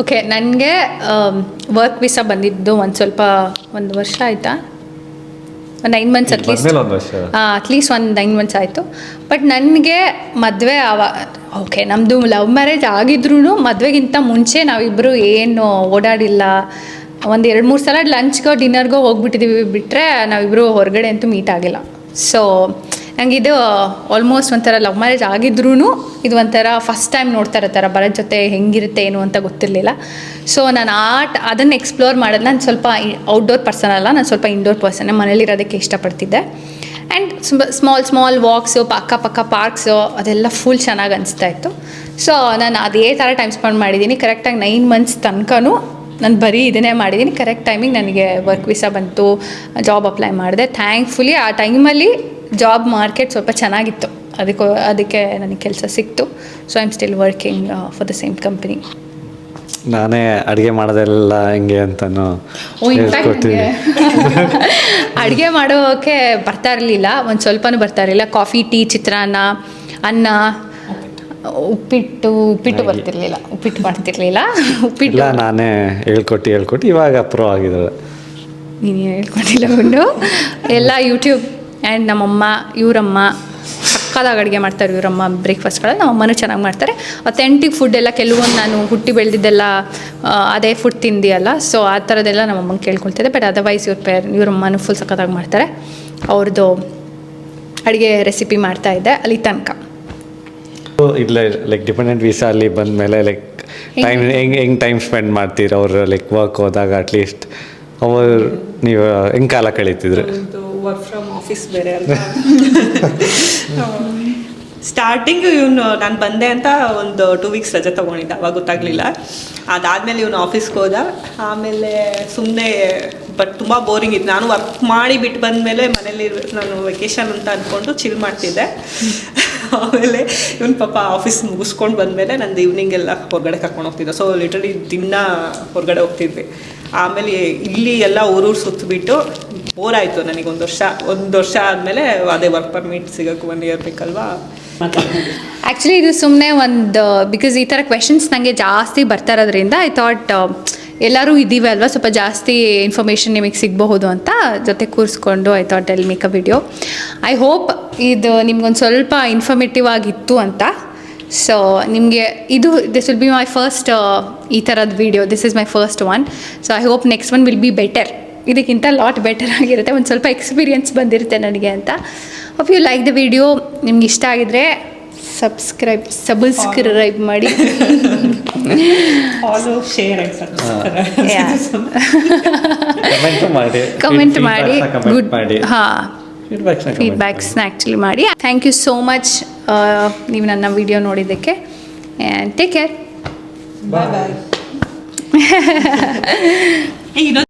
ಓಕೆ, ನನಗೆ ವರ್ಕ್ ವೀಸಾ ಬಂದಿದ್ದು ಒಂದು ವರ್ಷ ಆಯಿತಾ, 9 ಮಂತ್ಸ್ ಅಟ್ಲೀಸ್ಟ್ ಒಂದು 9 ಮಂತ್ಸ್ ಆಯಿತು. ಬಟ್ ನನಗೆ ಮದುವೆ ಓಕೆ ನಮ್ಮದು ಲವ್ ಮ್ಯಾರೇಜ್ ಆಗಿದ್ರೂ ಮದುವೆಗಿಂತ ಮುಂಚೆ ನಾವಿಬ್ಬರು ಏನು ಓಡಾಡಿಲ್ಲ. ಒಂದು 2-3 ಸಲ ಲಂಚ್ಗೋ ಡಿನ್ನರ್ಗೋ ಹೋಗ್ಬಿಟ್ಟಿದ್ದೀವಿ, ಬಿಟ್ಟರೆ ನಾವಿಬ್ಬರು ಹೊರಗಡೆ ಅಂತೂ ಮೀಟ್ ಆಗಿಲ್ಲ. ಸೊ ನಂಗೆ ಇದು ಆಲ್ಮೋಸ್ಟ್ ಒಂಥರ ಲವ್ ಮ್ಯಾರೇಜ್ ಆಗಿದ್ರೂ ಇದು ಒಂಥರ ಫಸ್ಟ್ ಟೈಮ್ ನೋಡ್ತಾ ಇರೋ ಬರೋದ್ ಜೊತೆ ಹೆಂಗಿರುತ್ತೆ ಏನು ಅಂತ ಗೊತ್ತಿರಲಿಲ್ಲ. ಸೊ ನಾನು ಅದನ್ನು ಎಕ್ಸ್ಪ್ಲೋರ್ ಮಾಡೋದು, ನಾನು ಸ್ವಲ್ಪ ಔಟ್ಡೋರ್ ಪರ್ಸನ್ ಅಲ್ಲ, ನಾನು ಸ್ವಲ್ಪ ಇಂಡೋರ್ ಪರ್ಸನ್ನೇ, ಮನೇಲಿರೋದಕ್ಕೆ ಇಷ್ಟಪಡ್ತಿದ್ದೆ. ಆ್ಯಂಡ್ ಸ್ಮಾಲ್ ವಾಕ್ಸು, ಅಕ್ಕಪಕ್ಕ ಪಾರ್ಕ್ಸು ಅದೆಲ್ಲ ಫುಲ್ ಚೆನ್ನಾಗಿ ಅನಿಸ್ತಾ ಇತ್ತು. ಸೊ ನಾನು ಅದೇ ಥರ ಟೈಮ್ ಸ್ಪೆಂಡ್ ಮಾಡಿದ್ದೀನಿ. ಕರೆಕ್ಟಾಗಿ 9 ಮಂತ್ಸ್ ತನಕನೂ ನಾನು ಬರೀ ಇದನ್ನೇ ಮಾಡಿದ್ದೀನಿ. ಕರೆಕ್ಟ್ ಟೈಮಿಗೆ ನನಗೆ ವರ್ಕ್ ವೀಸಾ ಬಂತು, ಜಾಬ್ ಅಪ್ಲೈ ಮಾಡಿದೆ. ಥ್ಯಾಂಕ್ಫುಲಿ ಆ ಟೈಮಲ್ಲಿ ಜಾಬ್ ಮಾರ್ಕೆಟ್ ಸ್ವಲ್ಪ ಚೆನ್ನಾಗಿತ್ತು, ಅದಕ್ಕೆ ನನಗೆ ಕೆಲಸ ಸಿಕ್ತು. So I am still working for the same company. ನಾನೇ ಅಡುಗೆ ಮಾಡೋದೆಲ್ಲ ಹೆಂಗೆ ಅಂತನೂ ಹೇಳ್ಕೊಡ್ತೀನಿ. ಅಡುಗೆ ಮಾಡೋಕ್ಕೆ ಬರ್ತಾ ಇರಲಿಲ್ಲ, ಒಂದು ಸ್ವಲ್ಪನೂ ಬರ್ತಾ ಇರಲಿಲ್ಲ. ಕಾಫಿ, ಟೀ, ಚಿತ್ರಾನ್ನ, ಅನ್ನ, ಉಪ್ಪಿಟ್ಟು ಬರ್ತಿರ್ಲಿಲ್ಲ, ಉಪ್ಪಿಟ್ಟು ಮಾಡ್ತಿರ್ಲಿಲ್ಲ. ಉಪ್ಪಿಟ್ಟು ನಾನೇ ಹೇಳ್ಕೊಟ್ಟು ಇವಾಗ ಪ್ರೋ ಆಗಿದ್ದಾಳೆ. ನೀನು ಹೇಳ್ಕೊಟ್ಟಿಲ್ಲ ಗುಂಡು, ಎಲ್ಲ ಯೂಟ್ಯೂಬ್. ಆ್ಯಂಡ್ ನಮ್ಮಮ್ಮ ಇವರಮ್ಮ ಸಕ್ಕದಾಗಿ ಅಡುಗೆ ಮಾಡ್ತಾರೆ. ಇವರಮ್ಮ ಬ್ರೇಕ್ಫಾಸ್ಟ್ಗಳಲ್ಲಿ ನಮ್ಮಮ್ಮನೂ ಚೆನ್ನಾಗಿ ಮಾಡ್ತಾರೆ. ಅಥೆಂಟಿಕ್ ಫುಡ್ ಎಲ್ಲ ಕೆಲವೊಂದು ನಾನು ಹುಟ್ಟಿ ಬೆಳೆದಿದ್ದೆಲ್ಲ ಅದೇ ಫುಡ್ ತಿಂದಿಯಲ್ಲ, ಸೊ ಆ ಥರದ್ದೆಲ್ಲ ನಮ್ಮಮ್ಮಂಗೆ ಕೇಳ್ಕೊಳ್ತಿದ್ದೆ. ಬಟ್ ಅದರ್ವೈಸ್ ಇವರಮ್ಮನೂ ಫುಲ್ ಸಕ್ಕದಾಗಿ ಮಾಡ್ತಾರೆ. ಅವ್ರದ್ದು ಅಡುಗೆ ರೆಸಿಪಿ ಮಾಡ್ತಾಯಿದ್ದೆ ಅಲ್ಲಿ ತನಕ. ಇಲ್ಲ ಲೈಕ್ ಡಿಪೆಂಡೆಂಟ್ ವೀಸಾ ಅಲ್ಲಿ ಬಂದ ಮೇಲೆ ಲೈಕ್ ಟೈಮ್ ಹೆಂಗೆ ಟೈಮ್ ಸ್ಪೆಂಡ್ ಮಾಡ್ತೀರ ಅವ್ರು ಲೈಕ್ ವರ್ಕ್ ಹೋದಾಗ? ಅಟ್ಲೀಸ್ಟ್ ಅವರು ನೀವು ಹೆಂಗೆ ಕಾಲ ಕಳೀತಿದ್ರು? ವರ್ಕ್ ಫ್ರಮ್ ಆಫೀಸ್ ಬೇರೆ ಅಲ್ಲ. ಸ್ಟಾರ್ಟಿಂಗ್ ನಾನು ಬಂದೆ ಅಂತ ಒಂದು 2 ವೀಕ್ಸ್ ರಜೆ ತೊಗೊಂಡಿದ್ದೆ, ಅವಾಗ ಗೊತ್ತಾಗಲಿಲ್ಲ. ಅದಾದಮೇಲೆ ಇವನು ಆಫೀಸ್ಗೆ ಹೋದ. ಆಮೇಲೆ ಸುಮ್ಮನೆ ಬಟ್ ತುಂಬ ಬೋರಿಂಗ್ ಇತ್ತು. ನಾನು ವರ್ಕ್ ಮಾಡಿ ಬಿಟ್ಟು ಬಂದಮೇಲೆ ಮನೇಲಿ ನಾನು ವೆಕೇಷನ್ ಅಂತ ಅಂದ್ಕೊಂಡು ಚಿಲ್ ಮಾಡ್ತಿದ್ದೆ. ಆಮೇಲೆ ಇವನು ಪಾಪ ಆಫೀಸ್ ಮುಗಿಸ್ಕೊಂಡು ಬಂದಮೇಲೆ ನಂದು ಈವ್ನಿಂಗ್ ಎಲ್ಲ ಹೊರಗಡೆ ಕರ್ಕೊಂಡು ಹೋಗ್ತಿದ್ದೆ. ಸೊ ಲಿಟ್ರಲಿ ದಿನ ಹೊರಗಡೆ ಹೋಗ್ತಿದ್ವಿ. ಆಮೇಲೆ ಇಲ್ಲಿ ಎಲ್ಲ ಊರೂರು ಸುತ್ತಬಿಟ್ಟು ಬೋರ್ ಆಯಿತು ನನಗೆ. ಒಂದು ವರ್ಷ ಆದಮೇಲೆ ಅದೇ ವರ್ಕ್ ಪರ್ಮಿಟ್ ಸಿಗೋಕ್ಕೆ 1 ಇಯರ್ ಬೇಕಲ್ವಾ. ಆ್ಯಕ್ಚುಲಿ ಇದು ಸುಮ್ಮನೆ ಒಂದು ಬಿಕಾಸ್ ಈ ಥರ ಕ್ವೆಶನ್ಸ್ ನನಗೆ ಜಾಸ್ತಿ ಬರ್ತಾ ಇರೋದ್ರಿಂದ ಐ ಥಾಟ್ ಎಲ್ಲರೂ ಇದ್ದೀವಿ ಅಲ್ವಾ, ಸ್ವಲ್ಪ ಜಾಸ್ತಿ ಇನ್ಫಾರ್ಮೇಷನ್ ನಿಮಗೆ ಸಿಗಬಹುದು ಅಂತ ಜೊತೆ ಕೂರಿಸ್ಕೊಂಡು I thought I'll make a video. I hope ಇದು ನಿಮ್ಗೊಂದು ಸ್ವಲ್ಪ ಇನ್ಫಾರ್ಮೇಟಿವ್ ಆಗಿತ್ತು ಅಂತ. ಸೊ ನಿಮಗೆ this will be my first ಈ ಥರದ video, this is my first one. So I hope next one will be better, ಇದಕ್ಕಿಂತ ಲಾಟ್ ಬೆಟರ್ ಆಗಿರುತ್ತೆ, ಒಂದು ಸ್ವಲ್ಪ ಎಕ್ಸ್ಪೀರಿಯನ್ಸ್ ಬಂದಿರುತ್ತೆ ನನಗೆ ಅಂತ. Hope you like the video. ನಿಮ್ಗೆ ಇಷ್ಟ ಆಗಿದ್ರೆ ಸಬ್ಸ್ಕ್ರೈಬ್ ಮಾಡಿ. ಫಾಲೋ, ಶೇರ್ ಆ್ಯಂಡ್ ಕಮೆಂಟ್ ಮಾಡಿ ಗುಡ್ ಮಾಡಿ ಹಾಂ ಫೀಡ್ಬ್ಯಾಕ್ಸ್ನ ಆ್ಯಕ್ಚುಲಿ ಮಾಡಿ. ಥ್ಯಾಂಕ್ ಯು ಸೋ ಮಚ್ ನೀವು ನನ್ನ ವಿಡಿಯೋ ನೋಡಿದ್ದಕ್ಕೆ. And take care. Bye bye.